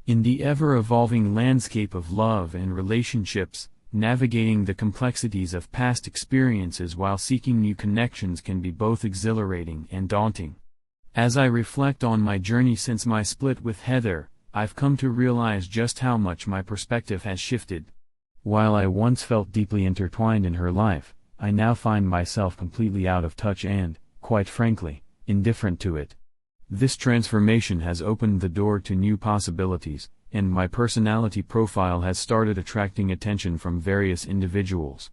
In the ever-evolving landscape of love and relationships, navigating the complexities of past experiences while seeking new connections can be both exhilarating and daunting. As I reflect on my journey since my split with Heather, I've come to realize just how much my perspective has shifted. While I once felt deeply intertwined in her life, I now find myself completely out of touch and, quite frankly, indifferent to it. This transformation has opened the door to new possibilities, and my personality profile has started attracting attention from various individuals.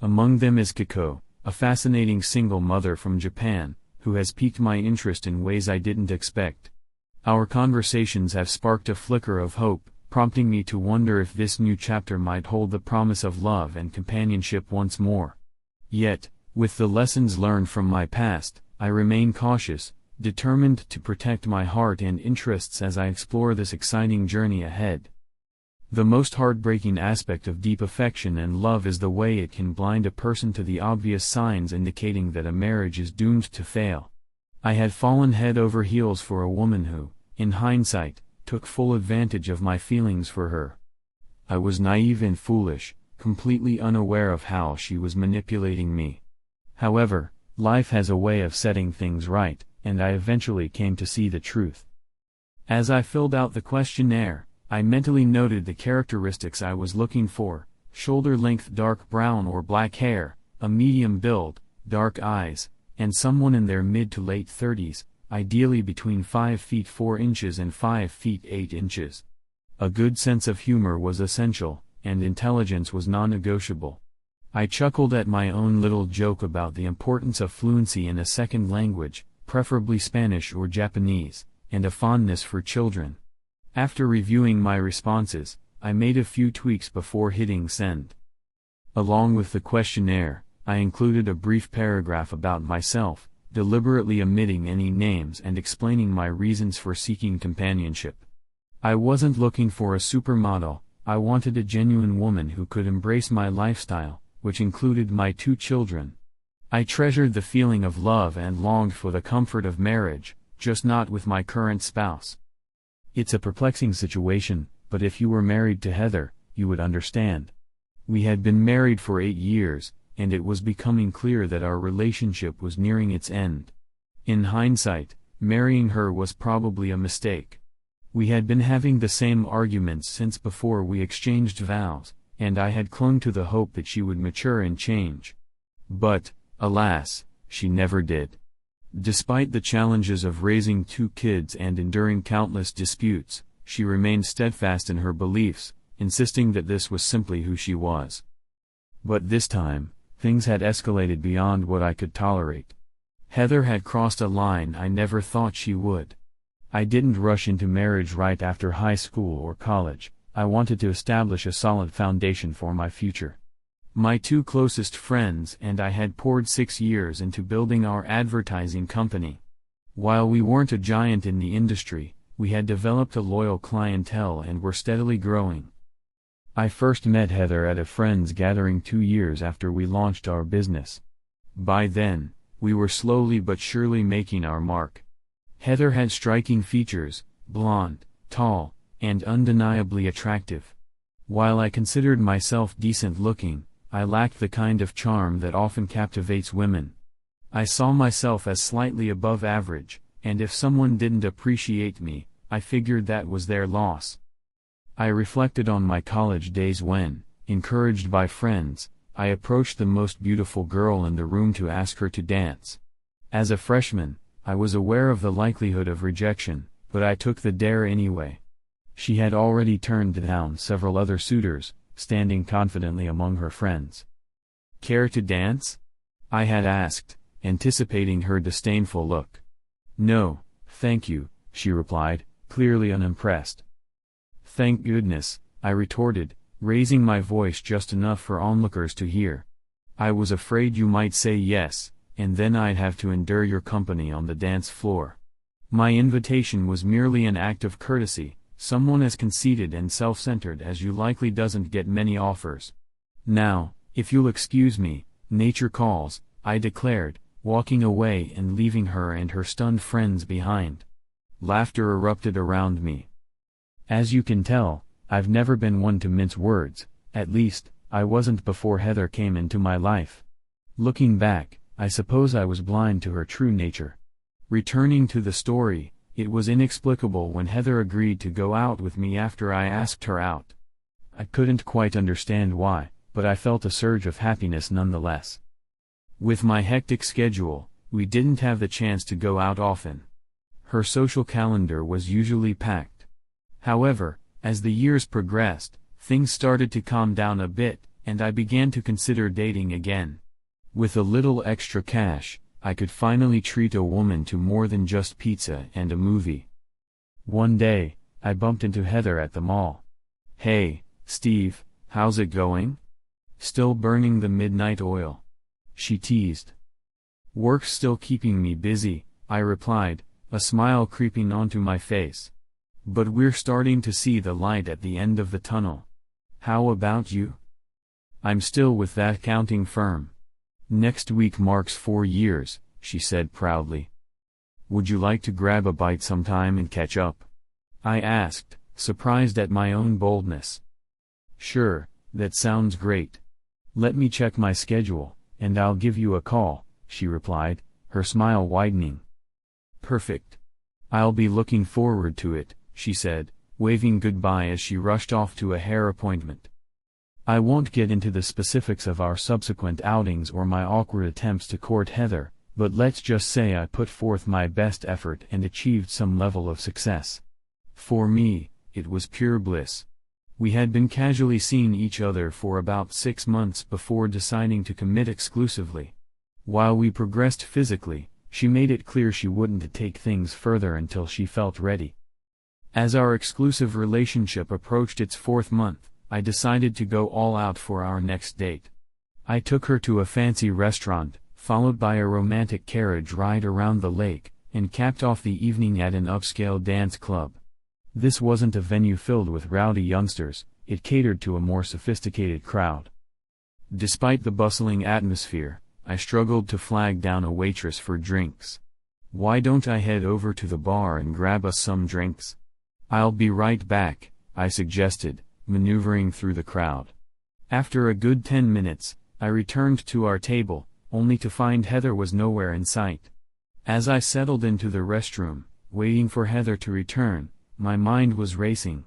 Among them is Kiko, a fascinating single mother from Japan, who has piqued my interest in ways I didn't expect. Our conversations have sparked a flicker of hope, prompting me to wonder if this new chapter might hold the promise of love and companionship once more. Yet, with the lessons learned from my past, I remain cautious, determined to protect my heart and interests as I explore this exciting journey ahead. The most heartbreaking aspect of deep affection and love is the way it can blind a person to the obvious signs indicating that a marriage is doomed to fail. I had fallen head over heels for a woman who, in hindsight, took full advantage of my feelings for her. I was naive and foolish, completely unaware of how she was manipulating me. However, life has a way of setting things right, and I eventually came to see the truth. As I filled out the questionnaire, I mentally noted the characteristics I was looking for: shoulder-length dark brown or black hair, a medium build, dark eyes, and someone in their mid to late 30s, ideally between 5 feet 4 inches and 5 feet 8 inches. A good sense of humor was essential, and intelligence was non-negotiable. I chuckled at my own little joke about the importance of fluency in a second language, preferably Spanish or Japanese, and a fondness for children. After reviewing my responses, I made a few tweaks before hitting send. Along with the questionnaire, I included a brief paragraph about myself, deliberately omitting any names and explaining my reasons for seeking companionship. I wasn't looking for a supermodel, I wanted a genuine woman who could embrace my lifestyle, which included my 2 children. I treasured the feeling of love and longed for the comfort of marriage, just not with my current spouse. It's a perplexing situation, but if you were married to Heather, you would understand. We had been married for 8 years, and it was becoming clear that our relationship was nearing its end. In hindsight, marrying her was probably a mistake. We had been having the same arguments since before we exchanged vows, and I had clung to the hope that she would mature and change. But, alas, she never did. Despite the challenges of raising 2 kids and enduring countless disputes, she remained steadfast in her beliefs, insisting that this was simply who she was. But this time, things had escalated beyond what I could tolerate. Heather had crossed a line I never thought she would. I didn't rush into marriage right after high school or college. I wanted to establish a solid foundation for my future. My 2 closest friends and I had poured 6 years into building our advertising company. While we weren't a giant in the industry, we had developed a loyal clientele and were steadily growing. I first met Heather at a friend's gathering 2 years after we launched our business. By then, we were slowly but surely making our mark. Heather had striking features, blonde, tall, and undeniably attractive. While I considered myself decent looking, I lacked the kind of charm that often captivates women. I saw myself as slightly above average, and if someone didn't appreciate me, I figured that was their loss. I reflected on my college days when, encouraged by friends, I approached the most beautiful girl in the room to ask her to dance. As a freshman, I was aware of the likelihood of rejection, but I took the dare anyway. She had already turned down several other suitors, standing confidently among her friends. "Care to dance?" I had asked, anticipating her disdainful look. "No, thank you," she replied, clearly unimpressed. "Thank goodness," I retorted, raising my voice just enough for onlookers to hear. "I was afraid you might say yes, and then I'd have to endure your company on the dance floor." My invitation was merely an act of courtesy. Someone as conceited and self-centered as you likely doesn't get many offers. "Now, if you'll excuse me, nature calls," I declared, walking away and leaving her and her stunned friends behind. Laughter erupted around me. As you can tell, I've never been one to mince words, at least, I wasn't before Heather came into my life. Looking back, I suppose I was blind to her true nature. Returning to the story, it was inexplicable when Heather agreed to go out with me after I asked her out. I couldn't quite understand why, but I felt a surge of happiness nonetheless. With my hectic schedule, we didn't have the chance to go out often. Her social calendar was usually packed. However, as the years progressed, things started to calm down a bit, and I began to consider dating again. With a little extra cash, I could finally treat a woman to more than just pizza and a movie. One day, I bumped into Heather at the mall. "Hey, Steve, how's it going? Still burning the midnight oil?" she teased. "Work's still keeping me busy," I replied, a smile creeping onto my face. "But we're starting to see the light at the end of the tunnel. How about you?" "I'm still with that accounting firm. Next week marks 4 years," she said proudly. "Would you like to grab a bite sometime and catch up?" I asked, surprised at my own boldness. "Sure, that sounds great. Let me check my schedule, and I'll give you a call," she replied, her smile widening. "Perfect. I'll be looking forward to it," she said, waving goodbye as she rushed off to a hair appointment. I won't get into the specifics of our subsequent outings or my awkward attempts to court Heather, but let's just say I put forth my best effort and achieved some level of success. For me, it was pure bliss. We had been casually seeing each other for about 6 months before deciding to commit exclusively. While we progressed physically, she made it clear she wouldn't take things further until she felt ready. As our exclusive relationship approached its 4th month, I decided to go all out for our next date. I took her to a fancy restaurant, followed by a romantic carriage ride around the lake, and capped off the evening at an upscale dance club. This wasn't a venue filled with rowdy youngsters, it catered to a more sophisticated crowd. Despite the bustling atmosphere, I struggled to flag down a waitress for drinks. "Why don't I head over to the bar and grab us some drinks?" "I'll be right back," I suggested, maneuvering through the crowd. After a good 10 minutes, I returned to our table, only to find Heather was nowhere in sight. As I settled into the restroom, waiting for Heather to return, my mind was racing.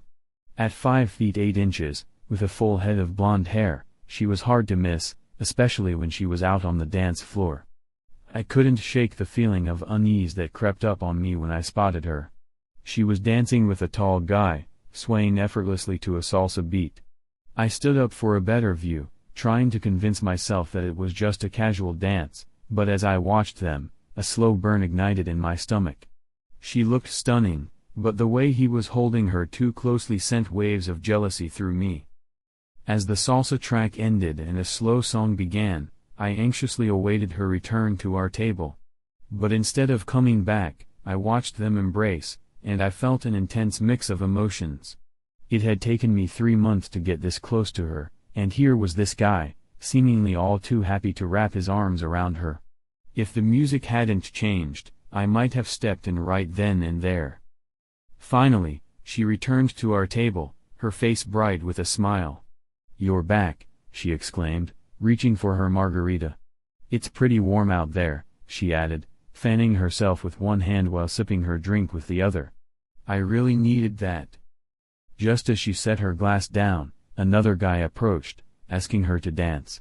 At 5 feet 8 inches, with a full head of blonde hair, she was hard to miss, especially when she was out on the dance floor. I couldn't shake the feeling of unease that crept up on me when I spotted her. She was dancing with a tall guy, swaying effortlessly to a salsa beat. I stood up for a better view, trying to convince myself that it was just a casual dance, but as I watched them, a slow burn ignited in my stomach. She looked stunning, but the way he was holding her too closely sent waves of jealousy through me. As the salsa track ended and a slow song began, I anxiously awaited her return to our table. But instead of coming back, I watched them embrace, and I felt an intense mix of emotions. It had taken me 3 months to get this close to her, and here was this guy, seemingly all too happy to wrap his arms around her. If the music hadn't changed, I might have stepped in right then and there. Finally, she returned to our table, her face bright with a smile. "You're back," she exclaimed, reaching for her margarita. "It's pretty warm out there," she added, fanning herself with one hand while sipping her drink with the other. "I really needed that." Just as she set her glass down, another guy approached, asking her to dance.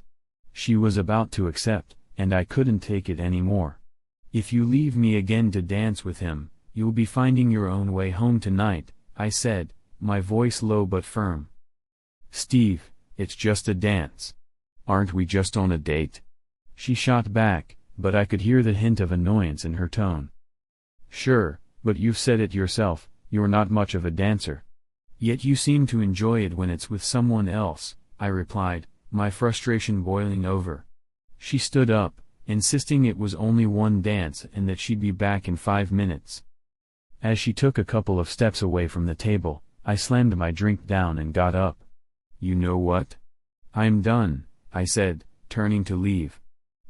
She was about to accept, and I couldn't take it anymore. "If you leave me again to dance with him, you'll be finding your own way home tonight," I said, my voice low but firm. "Steve, it's just a dance. Aren't we just on a date?" She shot back, but I could hear the hint of annoyance in her tone. "Sure, but you've said it yourself, you're not much of a dancer. Yet you seem to enjoy it when it's with someone else," I replied, my frustration boiling over. She stood up, insisting it was only one dance and that she'd be back in 5 minutes. As she took a couple of steps away from the table, I slammed my drink down and got up. "You know what? I'm done," I said, turning to leave.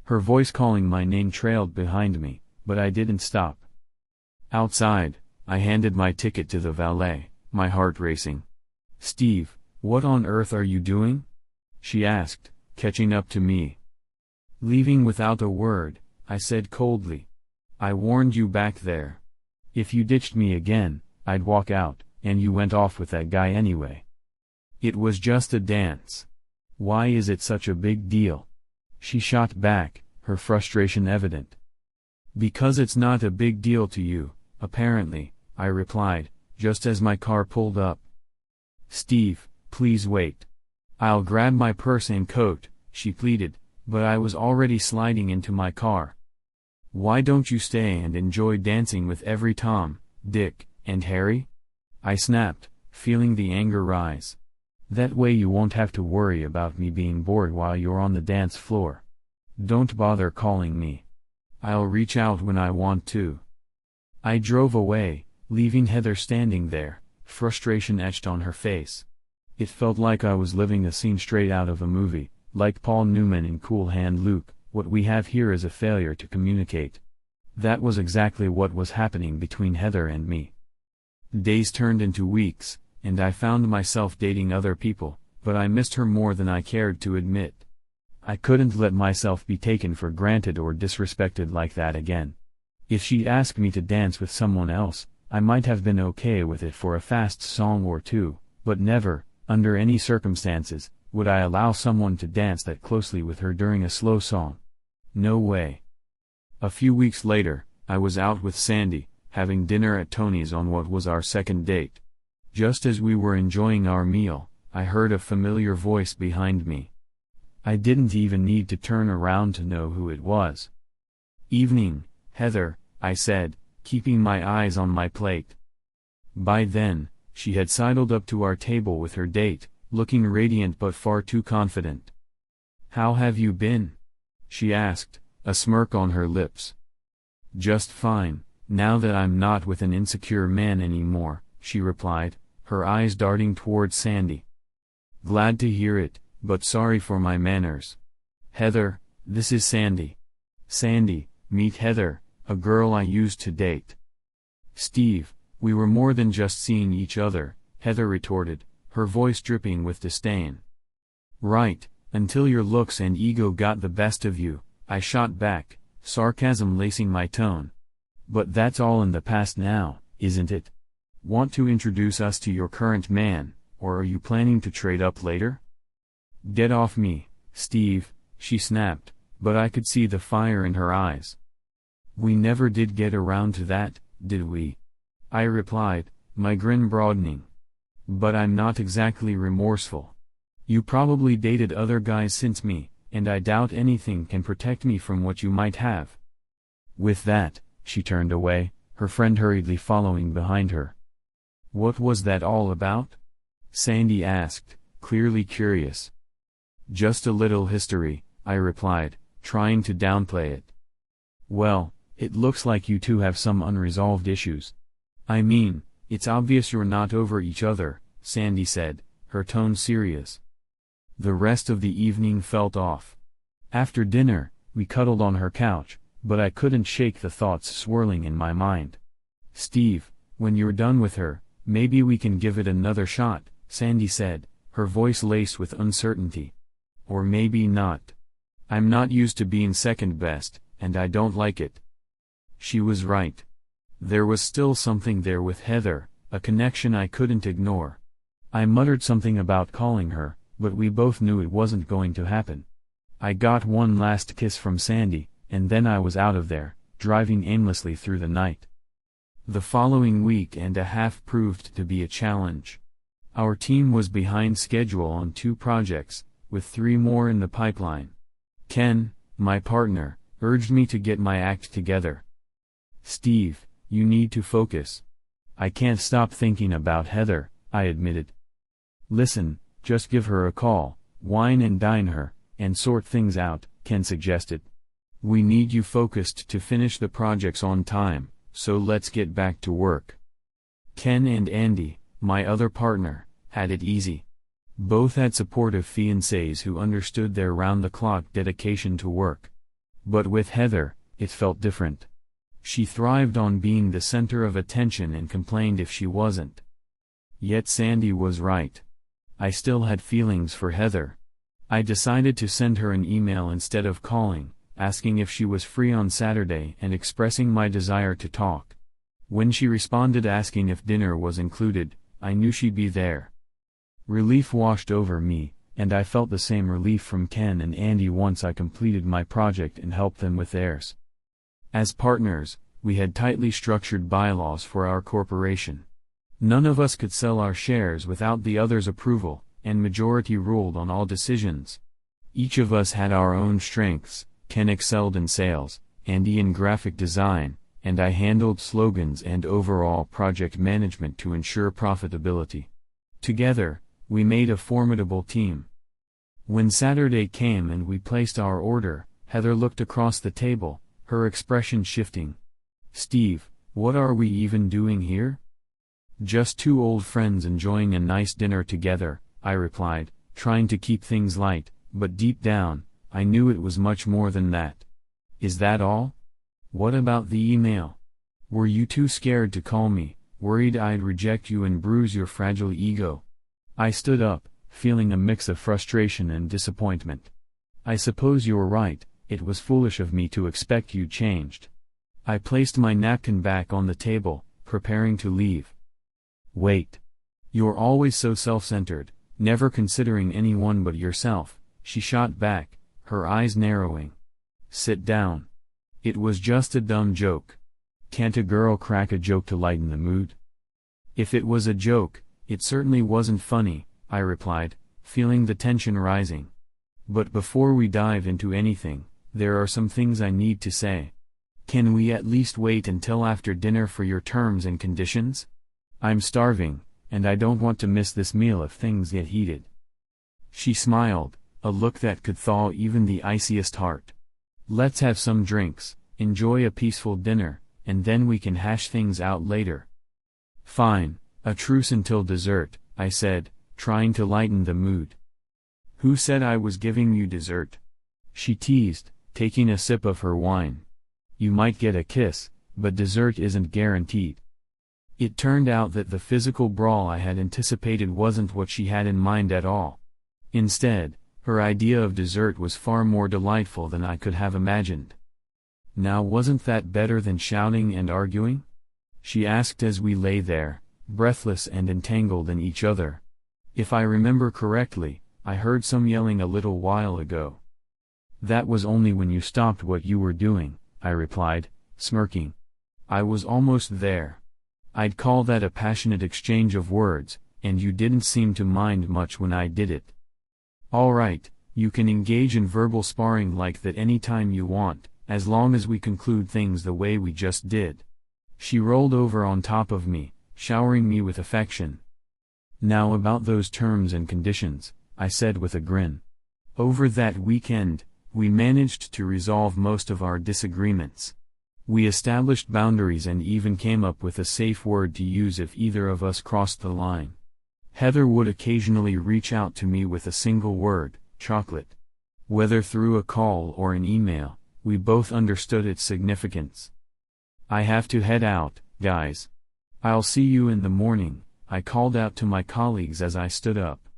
Her voice calling my name trailed behind me, but I didn't stop. Outside, I handed my ticket to the valet, my heart racing. "Steve, what on earth are you doing?" she asked, catching up to me. "Leaving without a word," I said coldly. "I warned you back there. If you ditched me again, I'd walk out, and you went off with that guy anyway. It was just a dance. Why is it such a big deal?" She shot back, her frustration evident. "Because it's not a big deal to you, apparently," I replied, just as my car pulled up. "Steve, please wait. I'll grab my purse and coat," she pleaded, but I was already sliding into my car. "Why don't you stay and enjoy dancing with every Tom, Dick, and Harry?" I snapped, feeling the anger rise. "That way you won't have to worry about me being bored while you're on the dance floor. Don't bother calling me. I'll reach out when I want to." I drove away, leaving Heather standing there, frustration etched on her face. It felt like I was living a scene straight out of a movie, like Paul Newman in Cool Hand Luke. What we have here is a failure to communicate. That was exactly what was happening between Heather and me. Days turned into weeks, and I found myself dating other people, but I missed her more than I cared to admit. I couldn't let myself be taken for granted or disrespected like that again. If she'd asked me to dance with someone else, I might have been okay with it for a fast song or two, but never, under any circumstances, would I allow someone to dance that closely with her during a slow song. No way. A few weeks later, I was out with Sandy, having dinner at Tony's on what was our second date. Just as we were enjoying our meal, I heard a familiar voice behind me. I didn't even need to turn around to know who it was. "Evening, Heather," I said, keeping my eyes on my plate. By then, she had sidled up to our table with her date, looking radiant but far too confident. "How have you been?" she asked, a smirk on her lips. "Just fine, now that I'm not with an insecure man anymore," she replied, her eyes darting toward Sandy. "Glad to hear it, but sorry for my manners. Heather, this is Sandy. Sandy, meet Heather, a girl I used to date." "Steve, we were more than just seeing each other," Heather retorted, her voice dripping with disdain. "Right, until your looks and ego got the best of you," I shot back, sarcasm lacing my tone. "But that's all in the past now, isn't it? Want to introduce us to your current man, or are you planning to trade up later?" "Get off me, Steve," she snapped, but I could see the fire in her eyes. "We never did get around to that, did we?" I replied, my grin broadening. "But I'm not exactly remorseful. You probably dated other guys since me, and I doubt anything can protect me from what you might have." With that, she turned away, her friend hurriedly following behind her. "What was that all about?" Sandy asked, clearly curious. "Just a little history," I replied, trying to downplay it. "Well, it looks like you two have some unresolved issues. I mean, it's obvious you're not over each other," Sandy said, her tone serious. The rest of the evening felt off. After dinner, we cuddled on her couch, but I couldn't shake the thoughts swirling in my mind. "Steve, when you're done with her, maybe we can give it another shot," Sandy said, her voice laced with uncertainty. "Or maybe not. I'm not used to being second best, and I don't like it." She was right. There was still something there with Heather, a connection I couldn't ignore. I muttered something about calling her, but we both knew it wasn't going to happen. I got one last kiss from Sandy, and then I was out of there, driving aimlessly through the night. The following week and a half proved to be a challenge. Our team was behind schedule on 2 projects, with 3 more in the pipeline. Ken, my partner, urged me to get my act together. "Steve, you need to focus." "I can't stop thinking about Heather," I admitted. "Listen, just give her a call, wine and dine her, and sort things out," Ken suggested. "We need you focused to finish the projects on time, so let's get back to work." Ken and Andy, my other partner, had it easy. Both had supportive fiancés who understood their round-the-clock dedication to work. But with Heather, it felt different. She thrived on being the center of attention and complained if she wasn't. Yet Sandy was right. I still had feelings for Heather. I decided to send her an email instead of calling, asking if she was free on Saturday and expressing my desire to talk. When she responded asking if dinner was included, I knew she'd be there. Relief washed over me, and I felt the same relief from Ken and Andy once I completed my project and helped them with theirs. As partners, we had tightly structured bylaws for our corporation. None of us could sell our shares without the other's approval, and majority ruled on all decisions. Each of us had our own strengths. Ken excelled in sales, Andy in graphic design, and I handled slogans and overall project management to ensure profitability. Together, we made a formidable team. When Saturday came and we placed our order, Heather looked across the table, her expression shifting. "Steve, what are we even doing here?" "Just two old friends enjoying a nice dinner together," I replied, trying to keep things light, but deep down, I knew it was much more than that. "Is that all? What about the email? Were you too scared to call me, worried I'd reject you and bruise your fragile ego?" I stood up, feeling a mix of frustration and disappointment. "I suppose you're right, it was foolish of me to expect you changed." I placed my napkin back on the table, preparing to leave. "Wait. You're always so self-centered, never considering anyone but yourself," she shot back, her eyes narrowing. "Sit down. It was just a dumb joke. Can't a girl crack a joke to lighten the mood?" "If it was a joke, it certainly wasn't funny," I replied, feeling the tension rising. "But before we dive into anything, there are some things I need to say. Can we at least wait until after dinner for your terms and conditions? I'm starving, and I don't want to miss this meal if things get heated." She smiled, a look that could thaw even the iciest heart. "Let's have some drinks, enjoy a peaceful dinner, and then we can hash things out later." "Fine, a truce until dessert," I said, trying to lighten the mood. "Who said I was giving you dessert?" she teased, taking a sip of her wine. "You might get a kiss, but dessert isn't guaranteed." It turned out that the physical brawl I had anticipated wasn't what she had in mind at all. Instead, her idea of dessert was far more delightful than I could have imagined. "Now wasn't that better than shouting and arguing?" she asked as we lay there, breathless and entangled in each other. "If I remember correctly, I heard some yelling a little while ago." "That was only when you stopped what you were doing," I replied, smirking. "I was almost there. I'd call that a passionate exchange of words, and you didn't seem to mind much when I did it." "All right, you can engage in verbal sparring like that any time you want, as long as we conclude things the way we just did." She rolled over on top of me, showering me with affection. "Now about those terms and conditions," I said with a grin. "Over that weekend, we managed to resolve most of our disagreements. We established boundaries and even came up with a safe word to use if either of us crossed the line. Heather would occasionally reach out to me with a single word, chocolate. Whether through a call or an email, we both understood its significance. "I have to head out, guys. I'll see you in the morning," I called out to my colleagues as I stood up.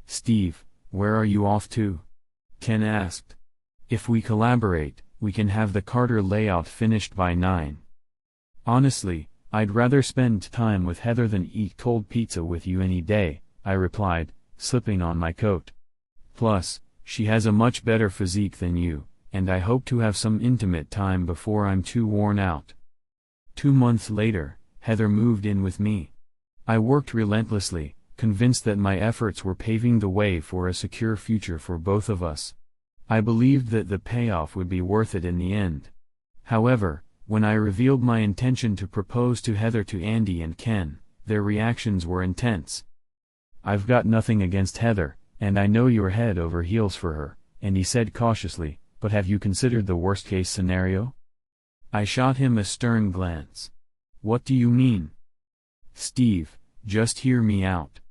"Steve, where are you off to?" Ken asked. "If we collaborate, we can have the Carter layout finished by 9. "Honestly, I'd rather spend time with Heather than eat cold pizza with you any day," I replied, slipping on my coat. "Plus, she has a much better physique than you, and I hope to have some intimate time before I'm too worn out." 2 months later, Heather moved in with me. I worked relentlessly, convinced that my efforts were paving the way for a secure future for both of us. I believed that the payoff would be worth it in the end. However, when I revealed my intention to propose to Heather to Andy and Ken, their reactions were intense. "I've got nothing against Heather, and I know you're head over heels for her," Andy said cautiously, "but have you considered the worst-case scenario?" I shot him a stern glance. "What do you mean?" "Steve, just hear me out.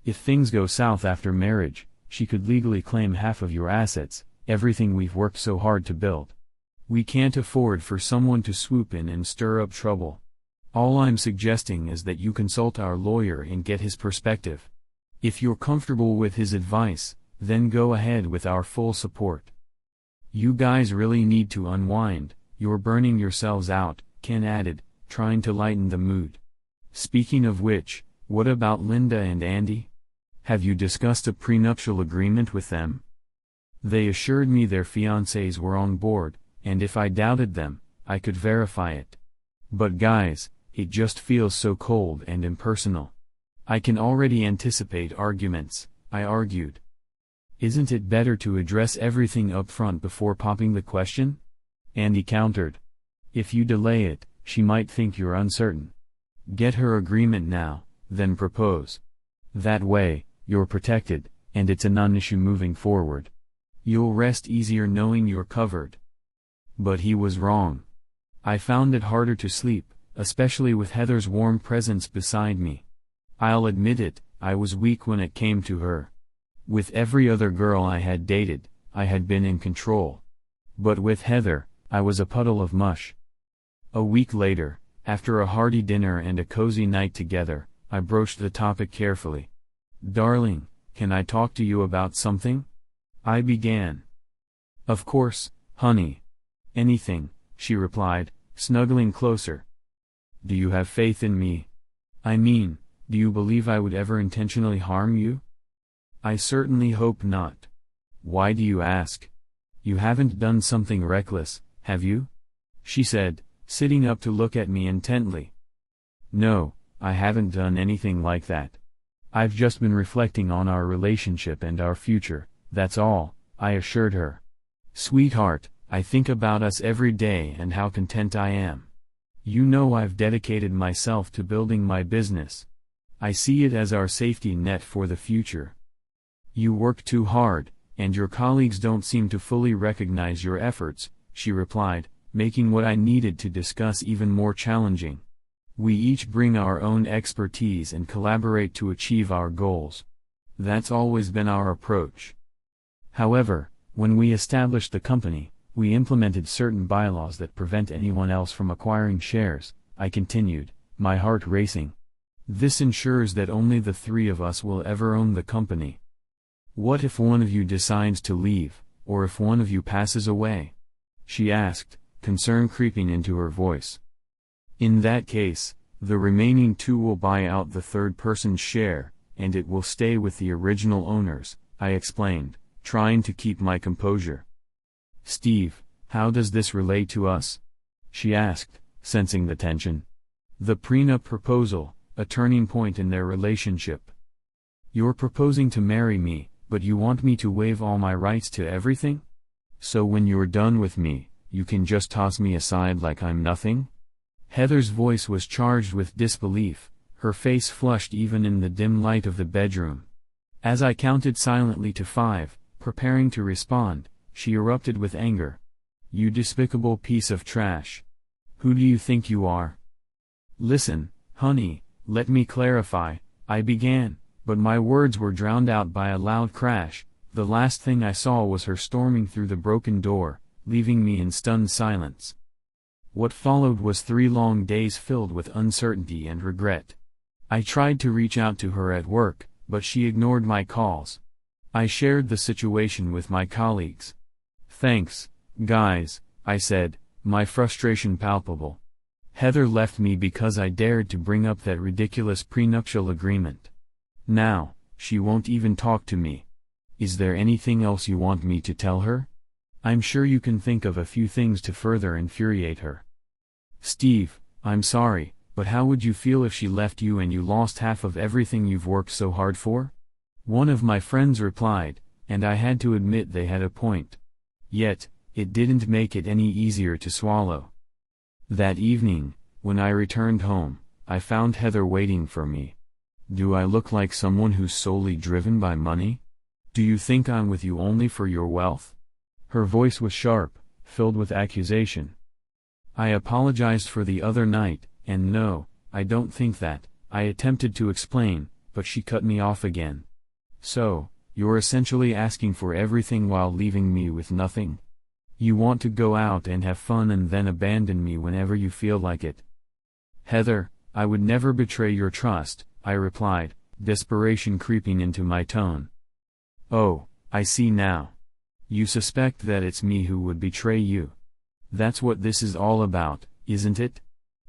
If things go south after marriage, she could legally claim half of your assets, everything we've worked so hard to build. We can't afford for someone to swoop in and stir up trouble. All I'm suggesting is that you consult our lawyer and get his perspective. If you're comfortable with his advice, then go ahead with our full support. You guys really need to unwind, you're burning yourselves out, Ken added, trying to lighten the mood. Speaking of which, what about Linda and Andy? Have you discussed a prenuptial agreement with them? They assured me their fiancés were on board, and if I doubted them, I could verify it. But guys, it just feels so cold and impersonal. I can already anticipate arguments, I argued. Isn't it better to address everything up front before popping the question? Andy countered. If you delay it, she might think you're uncertain. Get her agreement now, then propose. That way, you're protected, and it's a non-issue moving forward. You'll rest easier knowing you're covered. But he was wrong. I found it harder to sleep, especially with Heather's warm presence beside me. I'll admit it, I was weak when it came to her. With every other girl I had dated, I had been in control. But with Heather, I was a puddle of mush. A week later, after a hearty dinner and a cozy night together, I broached the topic carefully. Darling, can I talk to you about something? I began. Of course, honey. Anything, she replied, snuggling closer. Do you have faith in me? I mean, do you believe I would ever intentionally harm you? I certainly hope not. Why do you ask? You haven't done something reckless, have you? She said, sitting up to look at me intently. No, I haven't done anything like that. I've just been reflecting on our relationship and our future, that's all, I assured her. Sweetheart, I think about us every day and how content I am. You know I've dedicated myself to building my business. I see it as our safety net for the future. You work too hard, and your colleagues don't seem to fully recognize your efforts, she replied, making what I needed to discuss even more challenging. We each bring our own expertise and collaborate to achieve our goals. That's always been our approach. However, when we established the company, we implemented certain bylaws that prevent anyone else from acquiring shares, I continued, my heart racing. This ensures that only the three of us will ever own the company. What if one of you decides to leave, or if one of you passes away? She asked, concern creeping into her voice. In that case, the remaining two will buy out the third person's share, and it will stay with the original owners, I explained, trying to keep my composure. Steve, how does this relate to us? She asked, sensing the tension. The prenup proposal, a turning point in their relationship. You're proposing to marry me, but you want me to waive all my rights to everything? So when you're done with me, you can just toss me aside like I'm nothing? Heather's voice was charged with disbelief, her face flushed even in the dim light of the bedroom. As I counted silently to 5, preparing to respond, she erupted with anger. You despicable piece of trash. Who do you think you are? Listen, honey, let me clarify, I began, but my words were drowned out by a loud crash. The last thing I saw was her storming through the broken door, leaving me in stunned silence. What followed was 3 long days filled with uncertainty and regret. I tried to reach out to her at work, but she ignored my calls. I shared the situation with my colleagues. Thanks, guys, I said, my frustration palpable. Heather left me because I dared to bring up that ridiculous prenuptial agreement. Now, she won't even talk to me. Is there anything else you want me to tell her? I'm sure you can think of a few things to further infuriate her. Steve, I'm sorry, but how would you feel if she left you and you lost half of everything you've worked so hard for? One of my friends replied, and I had to admit they had a point. Yet, it didn't make it any easier to swallow. That evening, when I returned home, I found Heather waiting for me. Do I look like someone who's solely driven by money? Do you think I'm with you only for your wealth? Her voice was sharp, filled with accusation. I apologized for the other night, and no, I don't think that, I attempted to explain, but she cut me off again. So, you're essentially asking for everything while leaving me with nothing? You want to go out and have fun and then abandon me whenever you feel like it. Heather, I would never betray your trust, I replied, desperation creeping into my tone. Oh, I see now. You suspect that it's me who would betray you. That's what this is all about, isn't it?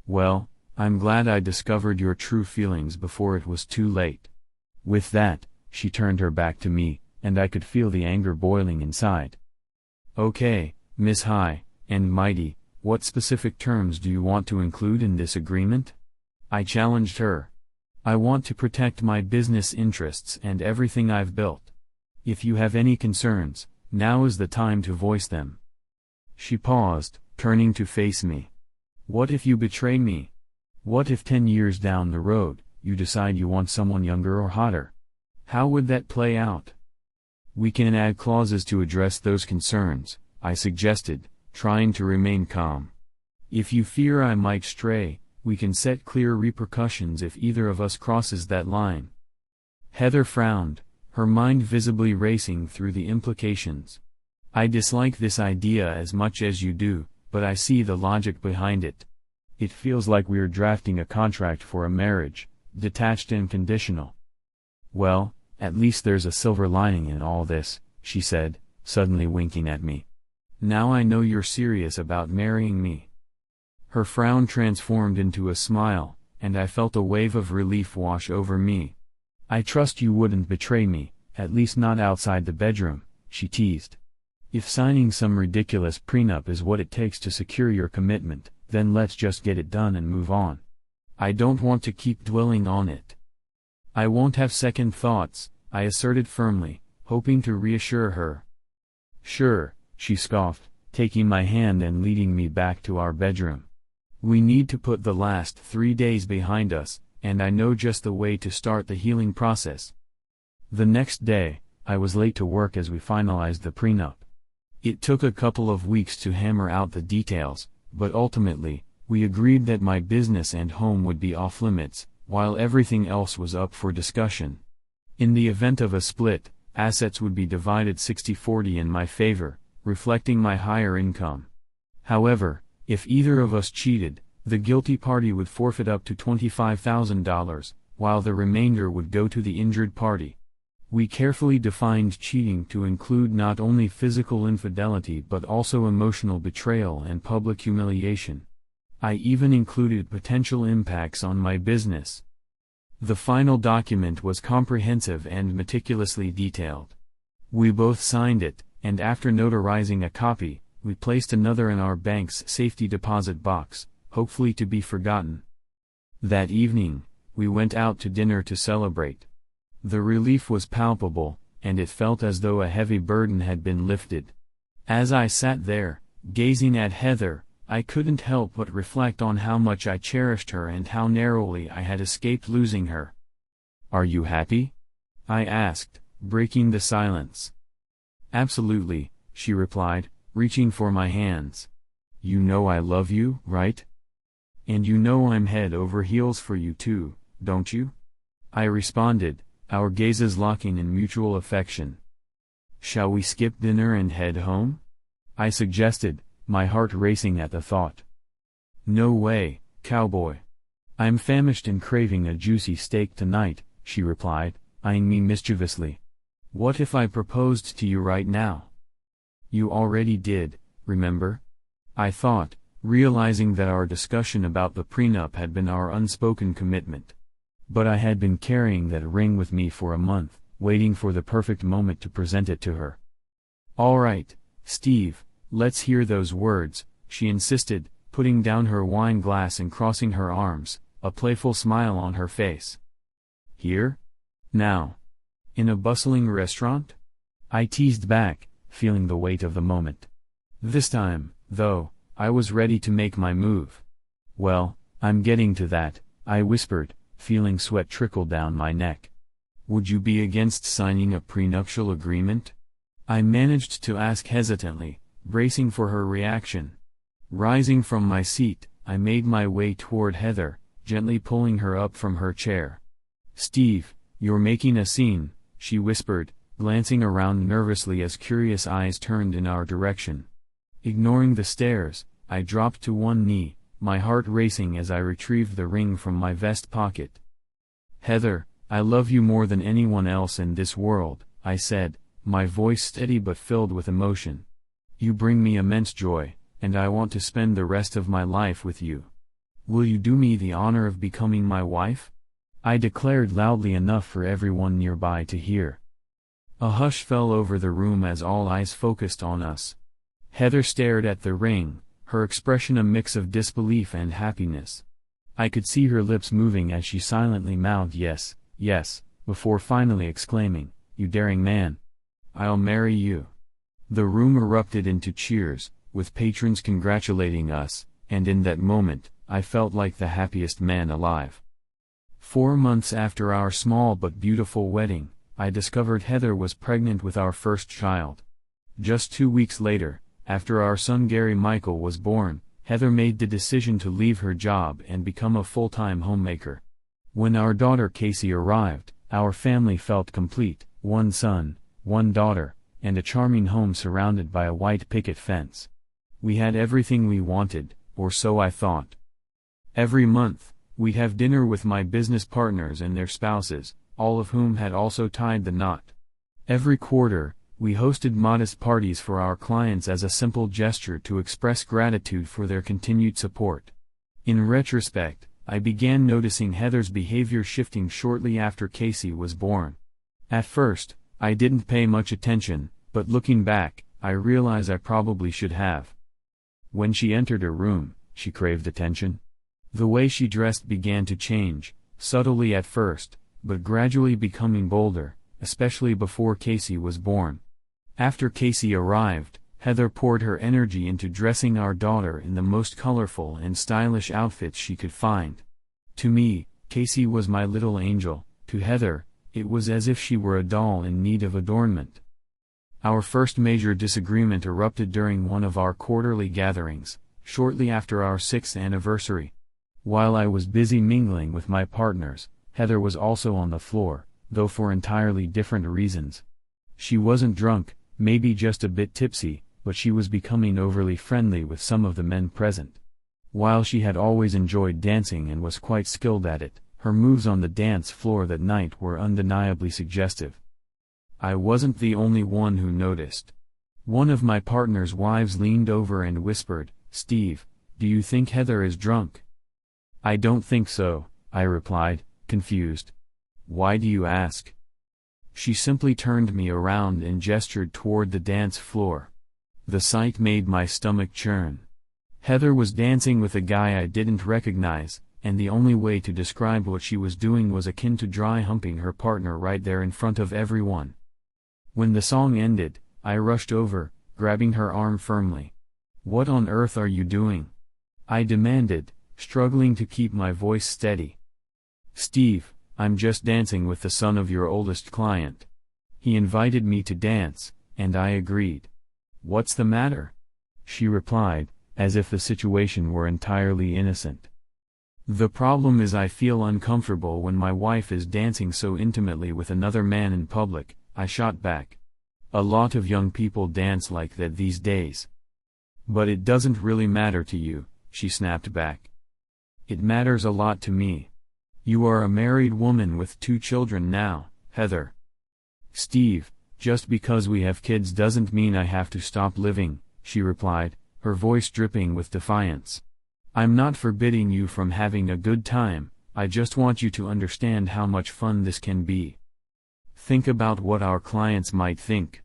Well, I'm glad I discovered your true feelings before it was too late. With that, she turned her back to me, and I could feel the anger boiling inside. Okay, Miss High and Mighty, what specific terms do you want to include in this agreement? I challenged her. I want to protect my business interests and everything I've built. If you have any concerns, now is the time to voice them. She paused, turning to face me. What if you betray me? What if 10 years down the road, you decide you want someone younger or hotter? How would that play out? We can add clauses to address those concerns, I suggested, trying to remain calm. If you fear I might stray, we can set clear repercussions if either of us crosses that line. Heather frowned, her mind visibly racing through the implications. I dislike this idea as much as you do, but I see the logic behind it. It feels like we're drafting a contract for a marriage, detached and conditional. Well, at least there's a silver lining in all this, she said, suddenly winking at me. Now I know you're serious about marrying me. Her frown transformed into a smile, and I felt a wave of relief wash over me. I trust you wouldn't betray me, at least not outside the bedroom, she teased. If signing some ridiculous prenup is what it takes to secure your commitment, then let's just get it done and move on. I don't want to keep dwelling on it. I won't have second thoughts, I asserted firmly, hoping to reassure her. Sure, she scoffed, taking my hand and leading me back to our bedroom. We need to put the last 3 days behind us, and I know just the way to start the healing process. The next day, I was late to work as we finalized the prenup. It took a couple of weeks to hammer out the details, but ultimately, we agreed that my business and home would be off limits, while everything else was up for discussion. In the event of a split, assets would be divided 60-40 in my favor, reflecting my higher income. However, if either of us cheated, the guilty party would forfeit up to $25,000, while the remainder would go to the injured party. We carefully defined cheating to include not only physical infidelity but also emotional betrayal and public humiliation. I even included potential impacts on my business. The final document was comprehensive and meticulously detailed. We both signed it, and after notarizing a copy, we placed another in our bank's safety deposit box, hopefully to be forgotten. That evening, we went out to dinner to celebrate. The relief was palpable, and it felt as though a heavy burden had been lifted. As I sat there, gazing at Heather, I couldn't help but reflect on how much I cherished her and how narrowly I had escaped losing her. Are you happy? I asked, breaking the silence. Absolutely, she replied, reaching for my hands. You know I love you, right? And you know I'm head over heels for you too, don't you? I responded, our gazes locking in mutual affection. Shall we skip dinner and head home? I suggested, my heart racing at the thought. No way, cowboy. I'm famished and craving a juicy steak tonight, she replied, eyeing me mischievously. What if I proposed to you right now? You already did, remember? I thought, realizing that our discussion about the prenup had been our unspoken commitment. But I had been carrying that ring with me for a month, waiting for the perfect moment to present it to her. All right, Steve, let's hear those words, she insisted, putting down her wine glass and crossing her arms, a playful smile on her face. Here? Now? In a bustling restaurant? I teased back, feeling the weight of the moment. This time, though, I was ready to make my move. Well, I'm getting to that, I whispered, feeling sweat trickle down my neck. Would you be against signing a prenuptial agreement? I managed to ask hesitantly, bracing for her reaction. Rising from my seat, I made my way toward Heather, gently pulling her up from her chair. Steve, you're making a scene, she whispered, glancing around nervously as curious eyes turned in our direction. Ignoring the stares, I dropped to one knee, my heart racing as I retrieved the ring from my vest pocket. "Heather, I love you more than anyone else in this world," I said, my voice steady but filled with emotion. "You bring me immense joy, and I want to spend the rest of my life with you. Will you do me the honor of becoming my wife?" I declared loudly enough for everyone nearby to hear. A hush fell over the room as all eyes focused on us. Heather stared at the ring, her expression a mix of disbelief and happiness. I could see her lips moving as she silently mouthed yes, yes, before finally exclaiming, "You daring man! I'll marry you." The room erupted into cheers, with patrons congratulating us, and in that moment, I felt like the happiest man alive. 4 months after our small but beautiful wedding, I discovered Heather was pregnant with our first child. Just 2 weeks later, after our son Gary Michael was born, Heather made the decision to leave her job and become a full-time homemaker. When our daughter Casey arrived, our family felt complete: 1 son, 1 daughter, and a charming home surrounded by a white picket fence. We had everything we wanted, or so I thought. Every month, we'd have dinner with my business partners and their spouses, all of whom had also tied the knot. Every quarter, we hosted modest parties for our clients as a simple gesture to express gratitude for their continued support. In retrospect, I began noticing Heather's behavior shifting shortly after Casey was born. At first, I didn't pay much attention, but looking back, I realize I probably should have. When she entered a room, she craved attention. The way she dressed began to change, subtly at first, but gradually becoming bolder, especially before Casey was born. After Casey arrived, Heather poured her energy into dressing our daughter in the most colorful and stylish outfits she could find. To me, Casey was my little angel; to Heather, it was as if she were a doll in need of adornment. Our first major disagreement erupted during one of our quarterly gatherings, shortly after our 6th anniversary. While I was busy mingling with my partners, Heather was also on the floor, though for entirely different reasons. She wasn't drunk, maybe just a bit tipsy, but she was becoming overly friendly with some of the men present. While she had always enjoyed dancing and was quite skilled at it, her moves on the dance floor that night were undeniably suggestive. I wasn't the only one who noticed. One of my partner's wives leaned over and whispered, "Steve, do you think Heather is drunk?" "I don't think so," I replied, confused. "Why do you ask?" She simply turned me around and gestured toward the dance floor. The sight made my stomach churn. Heather was dancing with a guy I didn't recognize, and the only way to describe what she was doing was akin to dry humping her partner right there in front of everyone. When the song ended, I rushed over, grabbing her arm firmly. "What on earth are you doing?" I demanded, struggling to keep my voice steady. "Steve, I'm just dancing with the son of your oldest client. He invited me to dance, and I agreed." "What's the matter?" she replied, as if the situation were entirely innocent. "The problem is I feel uncomfortable when my wife is dancing so intimately with another man in public," I shot back. "A lot of young people dance like that these days." "But it doesn't really matter to you," she snapped back. "It matters a lot to me. You are a married woman with 2 children now, Heather." "Steve, just because we have kids doesn't mean I have to stop living," she replied, her voice dripping with defiance. "I'm not forbidding you from having a good time, I just want you to understand how much fun this can be. Think about what our clients might think.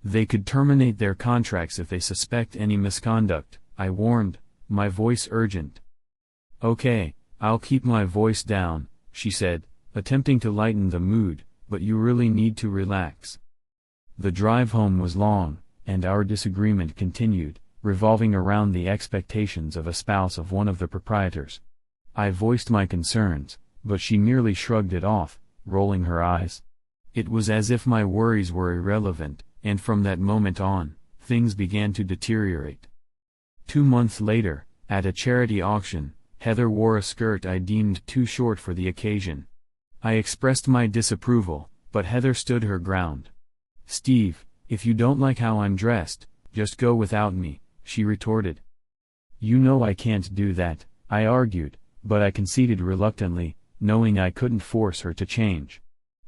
They could terminate their contracts if they suspect any misconduct," I warned, my voice urgent. "Okay, I'll keep my voice down," she said, attempting to lighten the mood, "but you really need to relax." The drive home was long, and our disagreement continued, revolving around the expectations of a spouse of one of the proprietors. I voiced my concerns, but she merely shrugged it off, rolling her eyes. It was as if my worries were irrelevant, and from that moment on, things began to deteriorate. 2 months later, at a charity auction, Heather wore a skirt I deemed too short for the occasion. I expressed my disapproval, but Heather stood her ground. "Steve, if you don't like how I'm dressed, just go without me," she retorted. "You know I can't do that," I argued, but I conceded reluctantly, knowing I couldn't force her to change.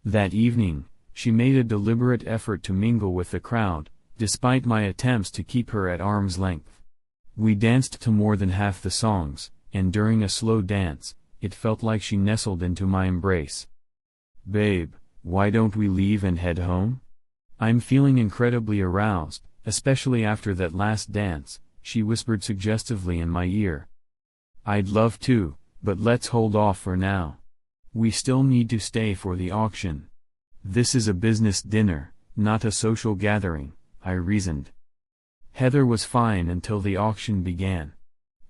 That evening, she made a deliberate effort to mingle with the crowd, despite my attempts to keep her at arm's length. We danced to more than half the songs, and during a slow dance, it felt like she nestled into my embrace. "Babe, why don't we leave and head home? I'm feeling incredibly aroused, especially after that last dance," she whispered suggestively in my ear. "I'd love to, but let's hold off for now. We still need to stay for the auction. This is a business dinner, not a social gathering," I reasoned. Heather was fine until the auction began.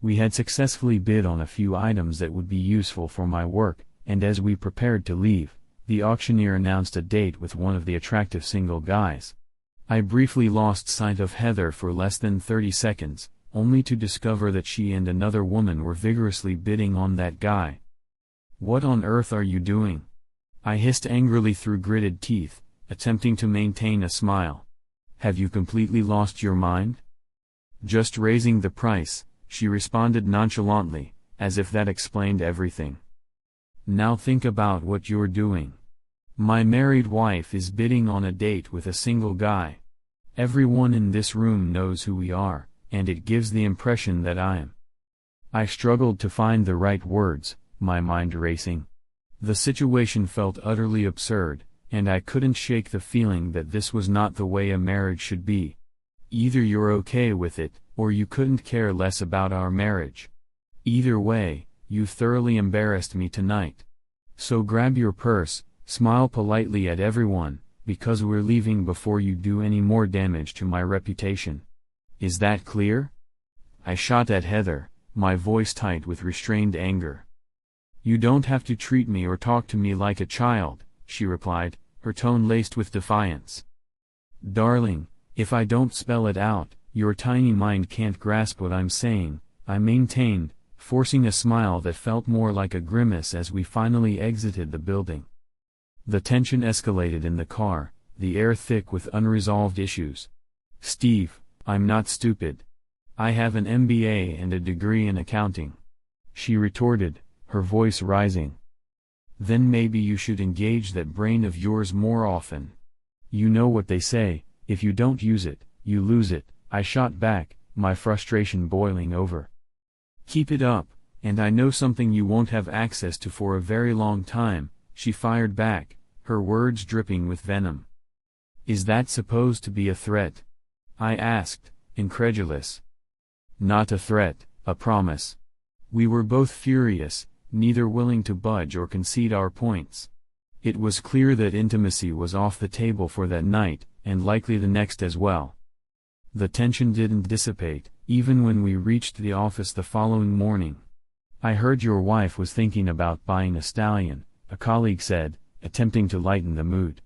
We had successfully bid on a few items that would be useful for my work, and as we prepared to leave, the auctioneer announced a date with one of the attractive single guys. I briefly lost sight of Heather for less than 30 seconds, only to discover that she and another woman were vigorously bidding on that guy. "What on earth are you doing?" I hissed angrily through gritted teeth, attempting to maintain a smile. "Have you completely lost your mind?" "Just raising the price," she responded nonchalantly, as if that explained everything. "Now think about what you're doing. My married wife is bidding on a date with a single guy. Everyone in this room knows who we are, and it gives the impression that I'm." I struggled to find the right words, my mind racing. The situation felt utterly absurd, and I couldn't shake the feeling that this was not the way a marriage should be. Either you're okay with it, or you couldn't care less about our marriage. Either way, you thoroughly embarrassed me tonight. So grab your purse, smile politely at everyone, because we're leaving before you do any more damage to my reputation. Is that clear? I shot at Heather, my voice tight with restrained anger. "You don't have to treat me or talk to me like a child," she replied, her tone laced with defiance. "Darling, if I don't spell it out, your tiny mind can't grasp what I'm saying," I maintained, forcing a smile that felt more like a grimace as we finally exited the building. The tension escalated in the car, the air thick with unresolved issues. "Steve, I'm not stupid. I have an MBA and a degree in accounting," she retorted, her voice rising. "Then maybe you should engage that brain of yours more often. You know what they say, if you don't use it, you lose it," I shot back, my frustration boiling over. "Keep it up, and I know something you won't have access to for a very long time," she fired back, her words dripping with venom. "Is that supposed to be a threat?" I asked, incredulous. "Not a threat, a promise." We were both furious, neither willing to budge or concede our points. It was clear that intimacy was off the table for that night, and likely the next as well. The tension didn't dissipate, even when we reached the office the following morning. "I heard your wife was thinking about buying a stallion," a colleague said, attempting to lighten the mood.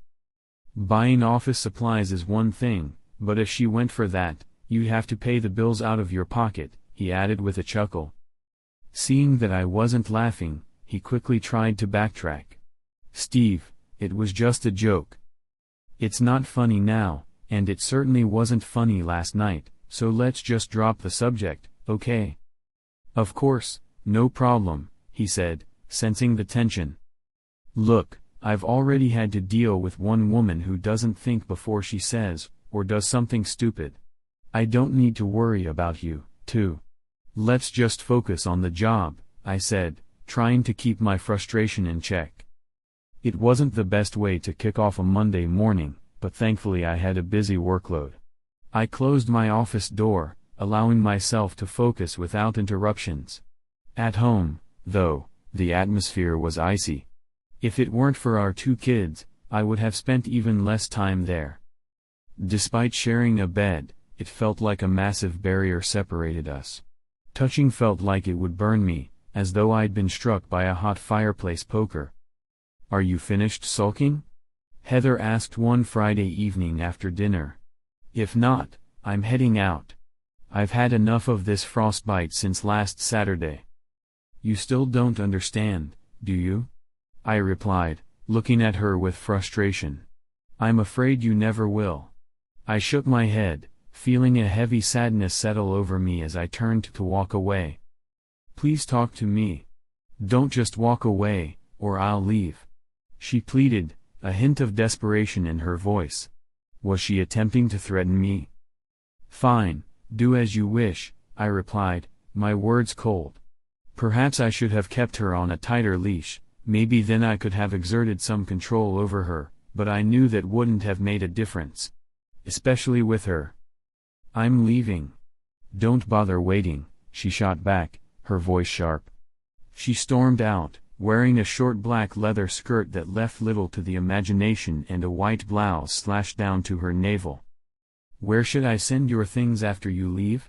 "Buying office supplies is one thing, but if she went for that, you'd have to pay the bills out of your pocket," he added with a chuckle. Seeing that I wasn't laughing, he quickly tried to backtrack. "Steve, it was just a joke. It's not funny now, and it certainly wasn't funny last night, so let's just drop the subject, okay?" "Of course, no problem," he said, sensing the tension. "Look, I've already had to deal with one woman who doesn't think before she says, or does something stupid. I don't need to worry about you, too. Let's just focus on the job," I said, trying to keep my frustration in check. It wasn't the best way to kick off a Monday morning, but thankfully I had a busy workload. I closed my office door, allowing myself to focus without interruptions. At home, though, the atmosphere was icy. If it weren't for our 2 kids, I would have spent even less time there. Despite sharing a bed, it felt like a massive barrier separated us. Touching felt like it would burn me, as though I'd been struck by a hot fireplace poker. "Are you finished sulking?" Heather asked one Friday evening after dinner. "If not, I'm heading out. I've had enough of this frostbite since last Saturday." "You still don't understand, do you?" I replied, looking at her with frustration. "I'm afraid you never will." I shook my head, feeling a heavy sadness settle over me as I turned to walk away. Please talk to me. Don't just walk away, or I'll leave. She pleaded, a hint of desperation in her voice. Was she attempting to threaten me? Fine, do as you wish, I replied, my words cold. Perhaps I should have kept her on a tighter leash, maybe then I could have exerted some control over her, but I knew that wouldn't have made a difference. Especially with her. I'm leaving. Don't bother waiting, she shot back, her voice sharp. She stormed out, wearing a short black leather skirt that left little to the imagination and a white blouse slashed down to her navel. Where should I send your things after you leave?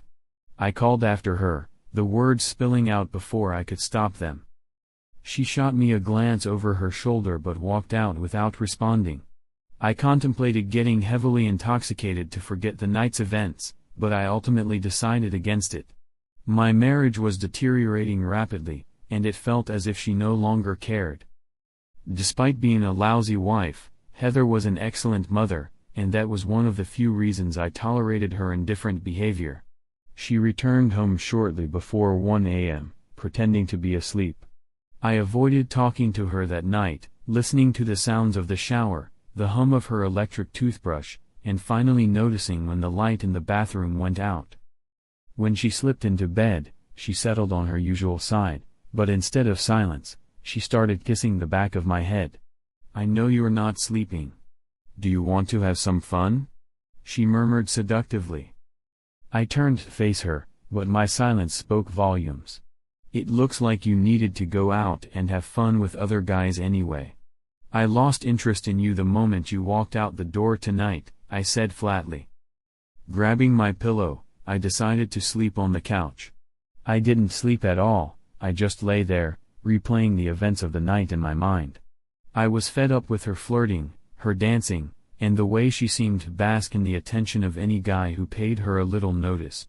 I called after her, the words spilling out before I could stop them. She shot me a glance over her shoulder but walked out without responding. I contemplated getting heavily intoxicated to forget the night's events, but I ultimately decided against it. My marriage was deteriorating rapidly, and it felt as if she no longer cared. Despite being a lousy wife, Heather was an excellent mother, and that was one of the few reasons I tolerated her indifferent behavior. She returned home shortly before 1 a.m., pretending to be asleep. I avoided talking to her that night, listening to the sounds of the shower, the hum of her electric toothbrush, and finally noticing when the light in the bathroom went out. When she slipped into bed, she settled on her usual side, but instead of silence, she started kissing the back of my head. I know you're not sleeping. Do you want to have some fun? She murmured seductively. I turned to face her, but my silence spoke volumes. It looks like you needed to go out and have fun with other guys anyway. I lost interest in you the moment you walked out the door tonight, I said flatly. Grabbing my pillow, I decided to sleep on the couch. I didn't sleep at all, I just lay there, replaying the events of the night in my mind. I was fed up with her flirting, her dancing, and the way she seemed to bask in the attention of any guy who paid her a little notice.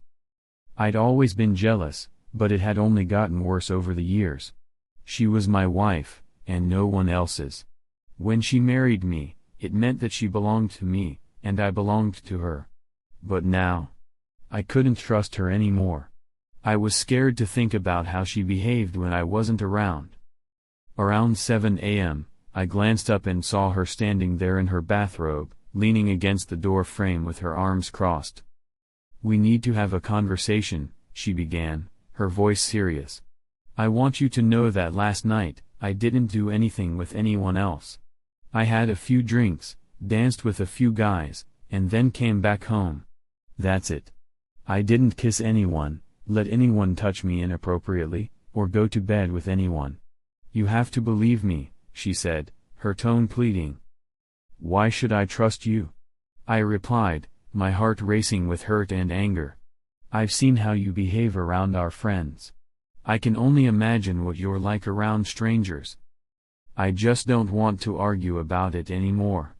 I'd always been jealous, but it had only gotten worse over the years. She was my wife, and no one else's. When she married me, it meant that she belonged to me, and I belonged to her. But now, I couldn't trust her anymore. I was scared to think about how she behaved when I wasn't around. Around 7 a.m., I glanced up and saw her standing there in her bathrobe, leaning against the door frame with her arms crossed. We need to have a conversation, she began, her voice serious. I want you to know that last night, I didn't do anything with anyone else. I had a few drinks, danced with a few guys, and then came back home. That's it. I didn't kiss anyone, let anyone touch me inappropriately, or go to bed with anyone. You have to believe me, she said, her tone pleading. Why should I trust you? I replied, my heart racing with hurt and anger. I've seen how you behave around our friends. I can only imagine what you're like around strangers. I just don't want to argue about it anymore.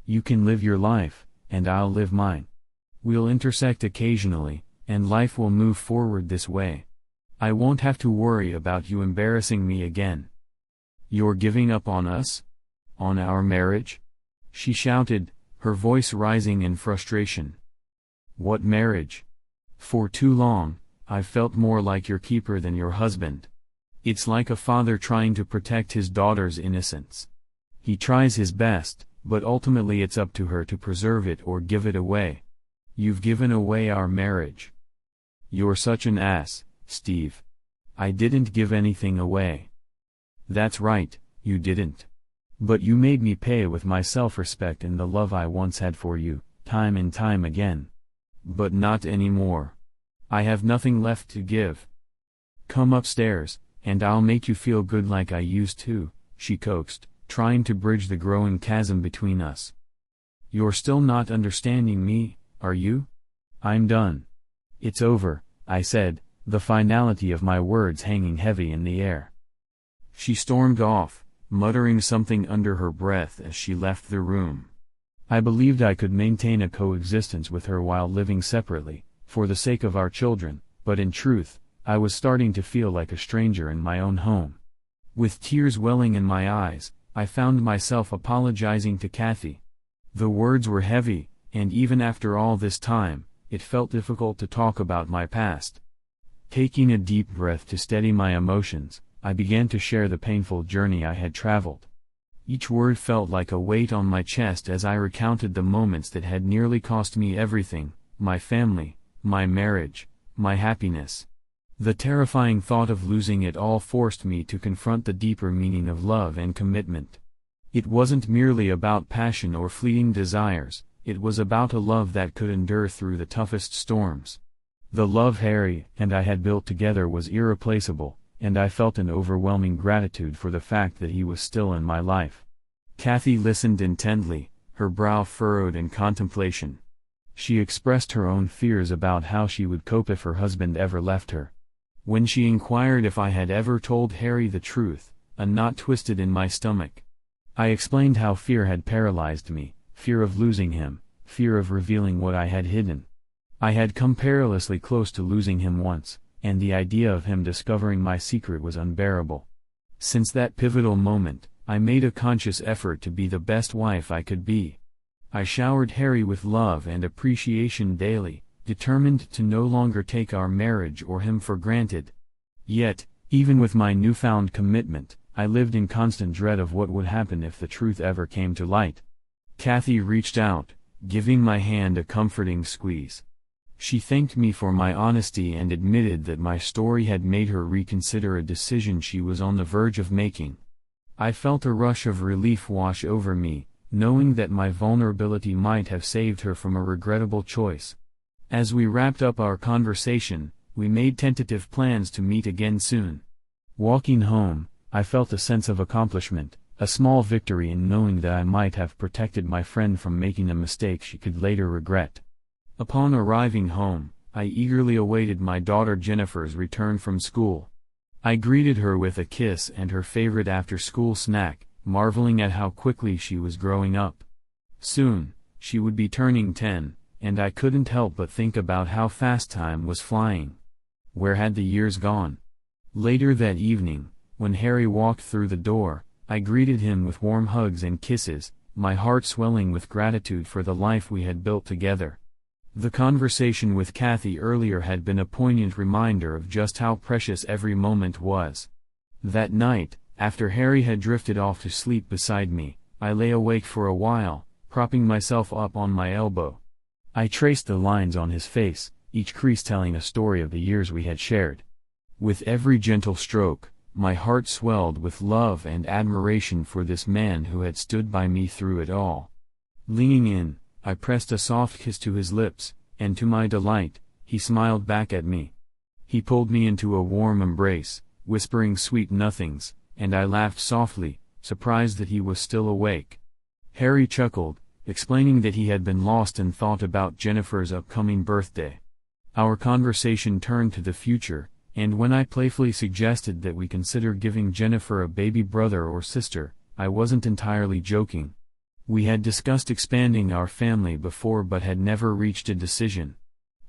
You can live your life, and I'll live mine. We'll intersect occasionally, and life will move forward this way. I won't have to worry about you embarrassing me again. You're giving up on us? On our marriage? She shouted, her voice rising in frustration. What marriage? For too long, I've felt more like your keeper than your husband. It's like a father trying to protect his daughter's innocence. He tries his best, but ultimately it's up to her to preserve it or give it away. You've given away our marriage. You're such an ass, Steve. I didn't give anything away. That's right, you didn't. But you made me pay with my self-respect and the love I once had for you, time and time again. But not anymore. I have nothing left to give. Come upstairs, and I'll make you feel good like I used to, she coaxed, trying to bridge the growing chasm between us. You're still not understanding me, are you? I'm done. It's over, I said, the finality of my words hanging heavy in the air. She stormed off, muttering something under her breath as she left the room. I believed I could maintain a coexistence with her while living separately, for the sake of our children, but in truth, I was starting to feel like a stranger in my own home. With tears welling in my eyes, I found myself apologizing to Kathy. The words were heavy, and even after all this time, it felt difficult to talk about my past. Taking a deep breath to steady my emotions, I began to share the painful journey I had traveled. Each word felt like a weight on my chest as I recounted the moments that had nearly cost me everything: my family, my marriage, my happiness. The terrifying thought of losing it all forced me to confront the deeper meaning of love and commitment. It wasn't merely about passion or fleeting desires, it was about a love that could endure through the toughest storms. The love Harry and I had built together was irreplaceable, and I felt an overwhelming gratitude for the fact that he was still in my life. Kathy listened intently, her brow furrowed in contemplation. She expressed her own fears about how she would cope if her husband ever left her. When she inquired if I had ever told Harry the truth, a knot twisted in my stomach. I explained how fear had paralyzed me, fear of losing him, fear of revealing what I had hidden. I had come perilously close to losing him once, and the idea of him discovering my secret was unbearable. Since that pivotal moment, I made a conscious effort to be the best wife I could be. I showered Harry with love and appreciation daily, determined to no longer take our marriage or him for granted. Yet, even with my newfound commitment, I lived in constant dread of what would happen if the truth ever came to light. Kathy reached out, giving my hand a comforting squeeze. She thanked me for my honesty and admitted that my story had made her reconsider a decision she was on the verge of making. I felt a rush of relief wash over me, knowing that my vulnerability might have saved her from a regrettable choice. As we wrapped up our conversation, we made tentative plans to meet again soon. Walking home, I felt a sense of accomplishment, a small victory in knowing that I might have protected my friend from making a mistake she could later regret. Upon arriving home, I eagerly awaited my daughter Jennifer's return from school. I greeted her with a kiss and her favorite after-school snack, marveling at how quickly she was growing up. Soon, she would be turning 10, and I couldn't help but think about how fast time was flying. Where had the years gone? Later that evening, when Harry walked through the door, I greeted him with warm hugs and kisses, my heart swelling with gratitude for the life we had built together. The conversation with Kathy earlier had been a poignant reminder of just how precious every moment was. That night, after Harry had drifted off to sleep beside me, I lay awake for a while, propping myself up on my elbow. I traced the lines on his face, each crease telling a story of the years we had shared. With every gentle stroke, my heart swelled with love and admiration for this man who had stood by me through it all. Leaning in, I pressed a soft kiss to his lips, and to my delight, he smiled back at me. He pulled me into a warm embrace, whispering sweet nothings, and I laughed softly, surprised that he was still awake. Harry chuckled, explaining that he had been lost in thought about Jennifer's upcoming birthday. Our conversation turned to the future, and when I playfully suggested that we consider giving Jennifer a baby brother or sister, I wasn't entirely joking. We had discussed expanding our family before but had never reached a decision.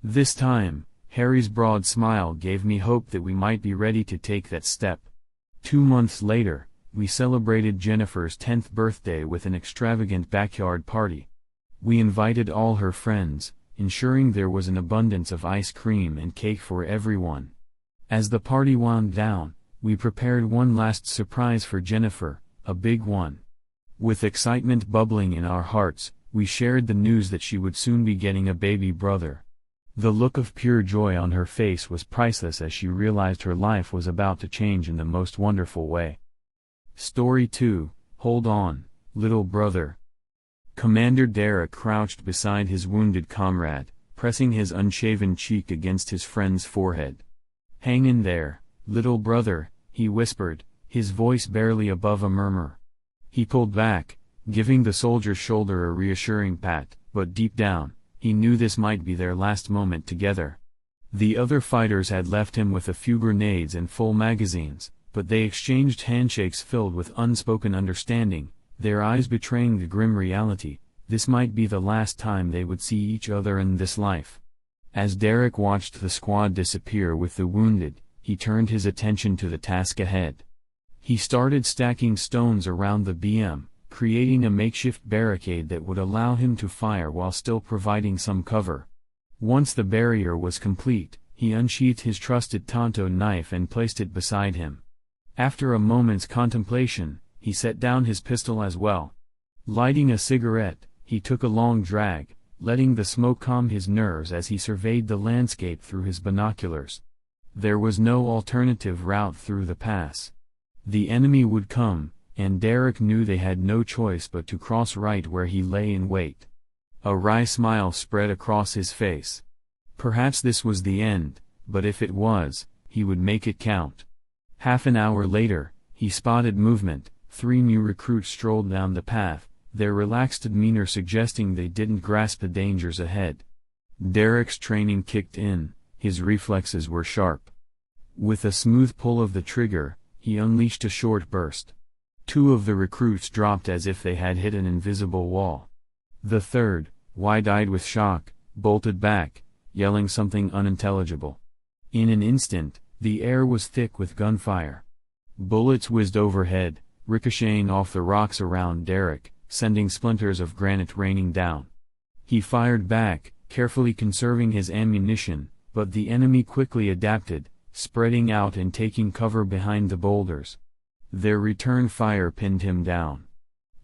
This time, Harry's broad smile gave me hope that we might be ready to take that step. 2 months later, we celebrated Jennifer's 10th birthday with an extravagant backyard party. We invited all her friends, ensuring there was an abundance of ice cream and cake for everyone. As the party wound down, we prepared one last surprise for Jennifer, a big one. With excitement bubbling in our hearts, we shared the news that she would soon be getting a baby brother. The look of pure joy on her face was priceless as she realized her life was about to change in the most wonderful way. Story 2, Hold On, Little Brother. Commander Derek crouched beside his wounded comrade, pressing his unshaven cheek against his friend's forehead. "Hang in there, little brother," he whispered, his voice barely above a murmur. He pulled back, giving the soldier's shoulder a reassuring pat, but deep down, he knew this might be their last moment together. The other fighters had left him with a few grenades and full magazines, but they exchanged handshakes filled with unspoken understanding, their eyes betraying the grim reality: this might be the last time they would see each other in this life. As Derek watched the squad disappear with the wounded, he turned his attention to the task ahead. He started stacking stones around the BM, creating a makeshift barricade that would allow him to fire while still providing some cover. Once the barrier was complete, He unsheathed his trusted Tonto knife and placed it beside him. After a moment's contemplation, he set down his pistol as well. Lighting a cigarette, he took a long drag, letting the smoke calm his nerves as he surveyed the landscape through his binoculars. There was no alternative route through the pass. The enemy would come, and Derek knew they had no choice but to cross right where he lay in wait. A wry smile spread across his face. Perhaps this was the end, but if it was, he would make it count. Half an hour later, he spotted movement. 3 new recruits strolled down the path, their relaxed demeanor suggesting they didn't grasp the dangers ahead. Derek's training kicked in, his reflexes were sharp. With a smooth pull of the trigger, he unleashed a short burst. 2 of the recruits dropped as if they had hit an invisible wall. The third, wide-eyed with shock, bolted back, yelling something unintelligible. In an instant, the air was thick with gunfire. Bullets whizzed overhead, ricocheting off the rocks around Derek, sending splinters of granite raining down. He fired back, carefully conserving his ammunition, but the enemy quickly adapted, spreading out and taking cover behind the boulders. Their return fire pinned him down.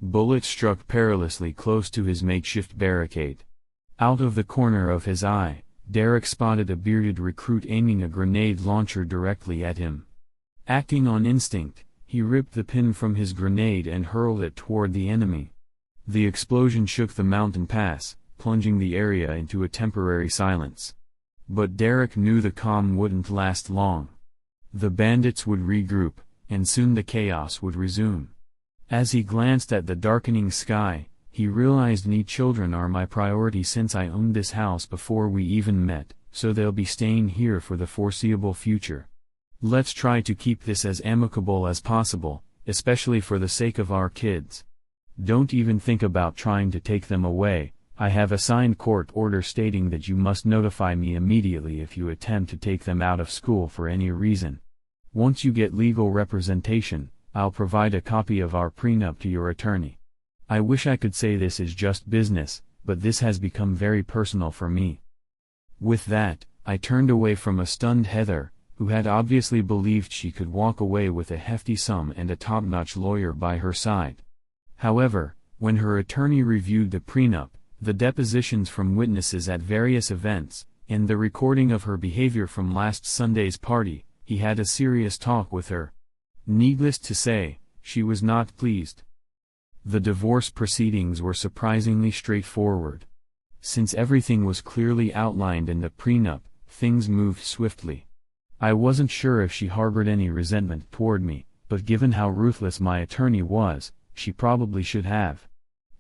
Bullets struck perilously close to his makeshift barricade. Out of the corner of his eye, Derek spotted a bearded recruit aiming a grenade launcher directly at him. Acting on instinct, he ripped the pin from his grenade and hurled it toward the enemy. The explosion shook the mountain pass, plunging the area into a temporary silence. But Derek knew the calm wouldn't last long. The bandits would regroup, and soon the chaos would resume. As he glanced at the darkening sky, he realized "Me children are my priority since I owned this house before we even met, so they'll be staying here for the foreseeable future. Let's try to keep this as amicable as possible, especially for the sake of our kids. Don't even think about trying to take them away. I have a signed court order stating that you must notify me immediately if you attempt to take them out of school for any reason. Once you get legal representation, I'll provide a copy of our prenup to your attorney. I wish I could say this is just business, but this has become very personal for me." With that, I turned away from a stunned Heather, who had obviously believed she could walk away with a hefty sum and a top-notch lawyer by her side. However, when her attorney reviewed the prenup, the depositions from witnesses at various events, and the recording of her behavior from last Sunday's party, he had a serious talk with her. Needless to say, she was not pleased. The divorce proceedings were surprisingly straightforward. Since everything was clearly outlined in the prenup, things moved swiftly. I wasn't sure if she harbored any resentment toward me, but given how ruthless my attorney was, she probably should have.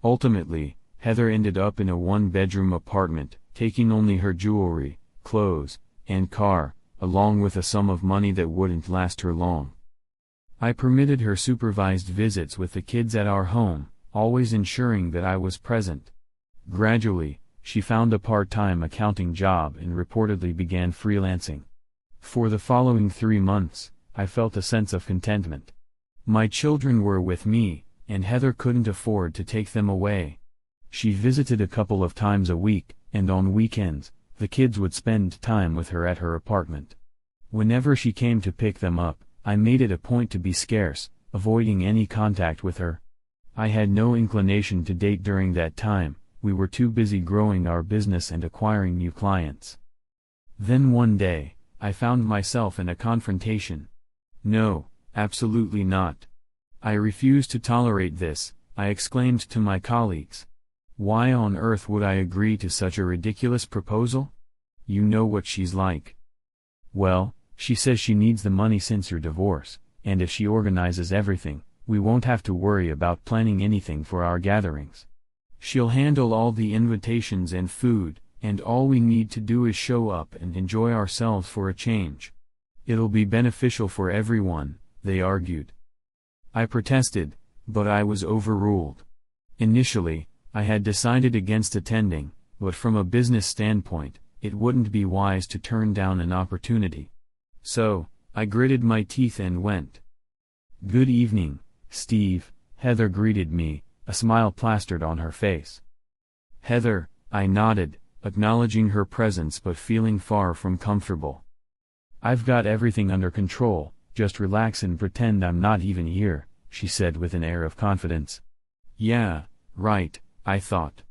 Ultimately, Heather ended up in a 1-bedroom apartment, taking only her jewelry, clothes, and car, along with a sum of money that wouldn't last her long. I permitted her supervised visits with the kids at our home, always ensuring that I was present. Gradually, she found a part-time accounting job and reportedly began freelancing. For the following 3 months, I felt a sense of contentment. My children were with me, and Heather couldn't afford to take them away. She visited a couple of times a week, and on weekends, the kids would spend time with her at her apartment. Whenever she came to pick them up, I made it a point to be scarce, avoiding any contact with her. I had no inclination to date during that time, we were too busy growing our business and acquiring new clients. Then one day, I found myself in a confrontation. No, absolutely not. I refuse to tolerate this, I exclaimed to my colleagues. Why on earth would I agree to such a ridiculous proposal? You know what she's like. Well, she says she needs the money since your divorce, and if she organizes everything, we won't have to worry about planning anything for our gatherings. She'll handle all the invitations and food, and all we need to do is show up and enjoy ourselves for a change. It'll be beneficial for everyone, they argued. I protested, but I was overruled. Initially, I had decided against attending, but from a business standpoint, it wouldn't be wise to turn down an opportunity. So, I gritted my teeth and went. "Good evening, Steve," Heather greeted me, a smile plastered on her face. "Heather," I nodded, acknowledging her presence but feeling far from comfortable. "I've got everything under control, just relax and pretend I'm not even here," she said with an air of confidence. Yeah, right, I thought.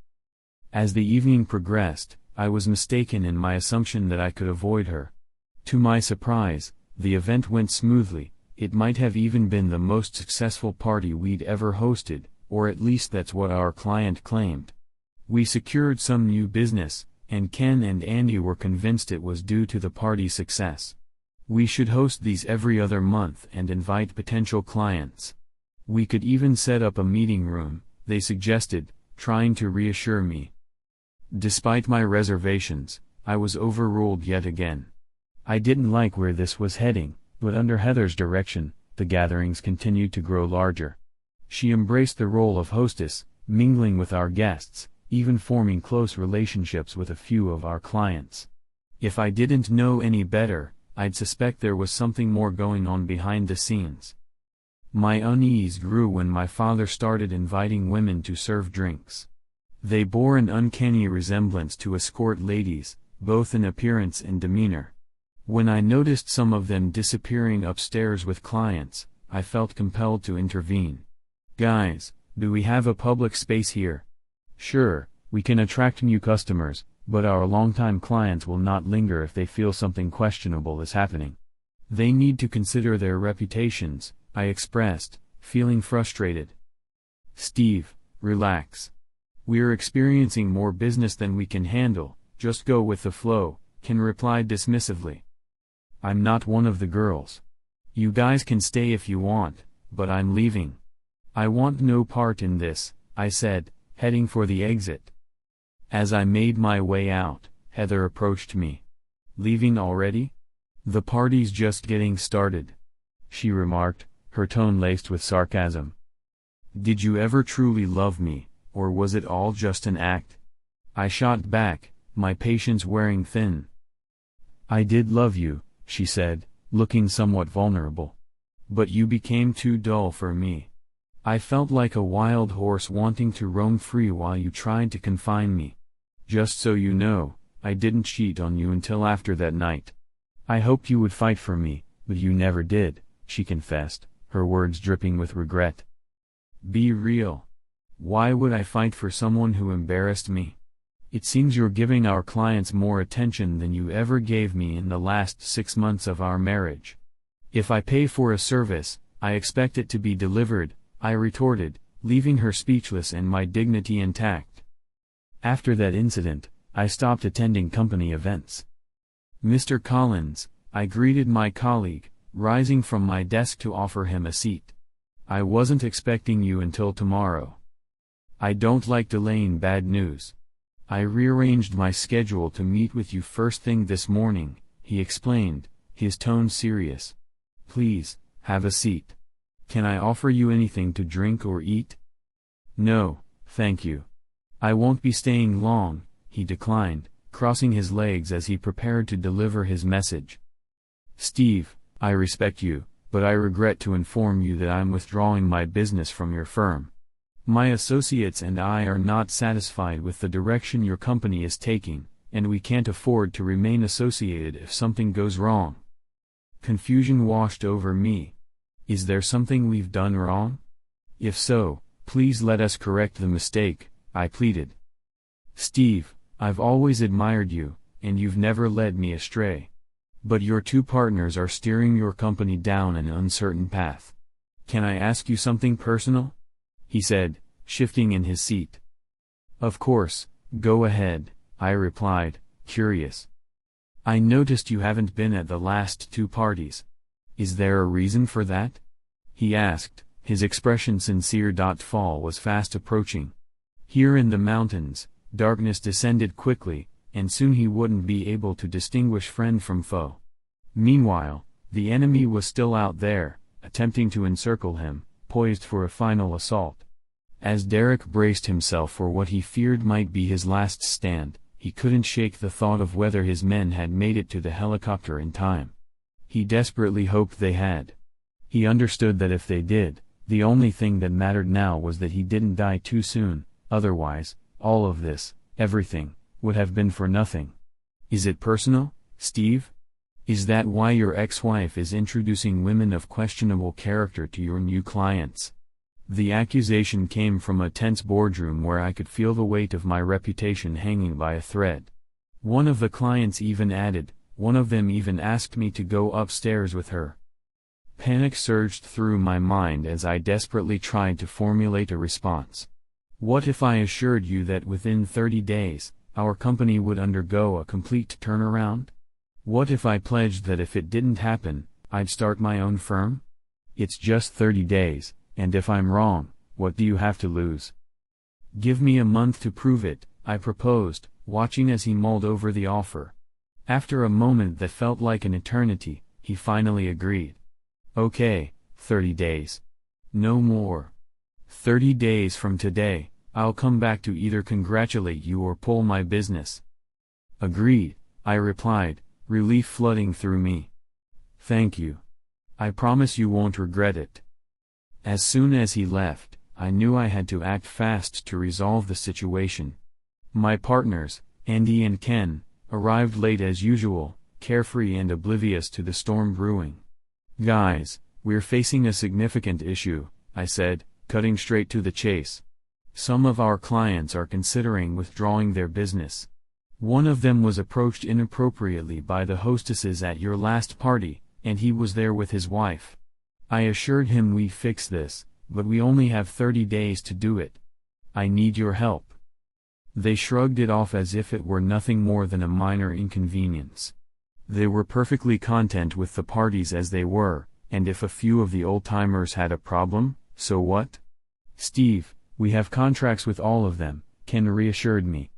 As the evening progressed, I was mistaken in my assumption that I could avoid her. To my surprise, the event went smoothly. It might have even been the most successful party we'd ever hosted, or at least that's what our client claimed. We secured some new business, and Ken and Andy were convinced it was due to the party's success. We should host these every other month and invite potential clients. We could even set up a meeting room, they suggested, trying to reassure me. Despite my reservations, I was overruled yet again. I didn't like where this was heading, but under Heather's direction, the gatherings continued to grow larger. She embraced the role of hostess, mingling with our guests, even forming close relationships with a few of our clients. If I didn't know any better, I'd suspect there was something more going on behind the scenes. My unease grew when my father started inviting women to serve drinks. They bore an uncanny resemblance to escort ladies, both in appearance and demeanor. When I noticed some of them disappearing upstairs with clients, I felt compelled to intervene. "Guys, do we have a public space here? Sure, we can attract new customers, but our longtime clients will not linger if they feel something questionable is happening. They need to consider their reputations," I expressed, feeling frustrated. "Steve, relax. We're experiencing more business than we can handle, just go with the flow," Ken replied dismissively. "I'm not one of the girls. You guys can stay if you want, but I'm leaving. I want no part in this," I said, heading for the exit. As I made my way out, Heather approached me. "Leaving already? The party's just getting started," she remarked, her tone laced with sarcasm. "Did you ever truly love me, or was it all just an act?" I shot back, my patience wearing thin. "I did love you," she said, looking somewhat vulnerable. "But you became too dull for me. I felt like a wild horse wanting to roam free while you tried to confine me. Just so you know, I didn't cheat on you until after that night. I hoped you would fight for me, but you never did," she confessed, her words dripping with regret. "Be real. Why would I fight for someone who embarrassed me? It seems you're giving our clients more attention than you ever gave me in the last 6 months of our marriage. If I pay for a service, I expect it to be delivered," I retorted, leaving her speechless and my dignity intact. After that incident, I stopped attending company events. "Mr. Collins," I greeted my colleague, rising from my desk to offer him a seat. "I wasn't expecting you until tomorrow. I don't like delaying bad news. I rearranged my schedule to meet with you first thing this morning," he explained, his tone serious. "Please, have a seat. Can I offer you anything to drink or eat?" "No, thank you. I won't be staying long," he declined, crossing his legs as he prepared to deliver his message. "Steve, I respect you, but I regret to inform you that I'm withdrawing my business from your firm. My associates and I are not satisfied with the direction your company is taking, and we can't afford to remain associated if something goes wrong." Confusion washed over me. Is there something we've done wrong? If so, please let us correct the mistake, I pleaded. "Steve, I've always admired you, and you've never led me astray. But your two partners are steering your company down an uncertain path. Can I ask you something personal?" he said, shifting in his seat. "Of course, go ahead," I replied, curious. "I noticed you haven't been at the last 2 parties. Is there a reason for that?" he asked, his expression sincere. Fall was fast approaching. Here in the mountains, darkness descended quickly, and soon he wouldn't be able to distinguish friend from foe. Meanwhile, the enemy was still out there, attempting to encircle him, poised for a final assault. As Derek braced himself for what he feared might be his last stand, he couldn't shake the thought of whether his men had made it to the helicopter in time. He desperately hoped they had. He understood that if they did, the only thing that mattered now was that he didn't die too soon, otherwise, all of this, everything, would have been for nothing. "Is it personal, Steve?" Is that why your ex-wife is introducing women of questionable character to your new clients? The accusation came from a tense boardroom where I could feel the weight of my reputation hanging by a thread. One of the clients even added, one of them even asked me to go upstairs with her. Panic surged through my mind as I desperately tried to formulate a response. What if I assured you that within 30 days, our company would undergo a complete turnaround? What if I pledged that if it didn't happen, I'd start my own firm? It's just 30 days, and if I'm wrong, what do you have to lose? Give me a month to prove it, I proposed, watching as he mulled over the offer. After a moment that felt like an eternity, he finally agreed. Okay, 30 days. No more. 30 days from today, I'll come back to either congratulate you or pull my business. Agreed, I replied, relief flooding through me. Thank you. I promise you won't regret it. As soon as he left, I knew I had to act fast to resolve the situation. My partners, Andy and Ken, arrived late as usual, carefree and oblivious to the storm brewing. Guys, we're facing a significant issue, I said, cutting straight to the chase. Some of our clients are considering withdrawing their business. One of them was approached inappropriately by the hostesses at your last party, and he was there with his wife. I assured him we'd fix this, but we only have 30 days to do it. I need your help. They shrugged it off as if it were nothing more than a minor inconvenience. They were perfectly content with the parties as they were, and if a few of the old-timers had a problem, so what? Steve, we have contracts with all of them, Ken reassured me.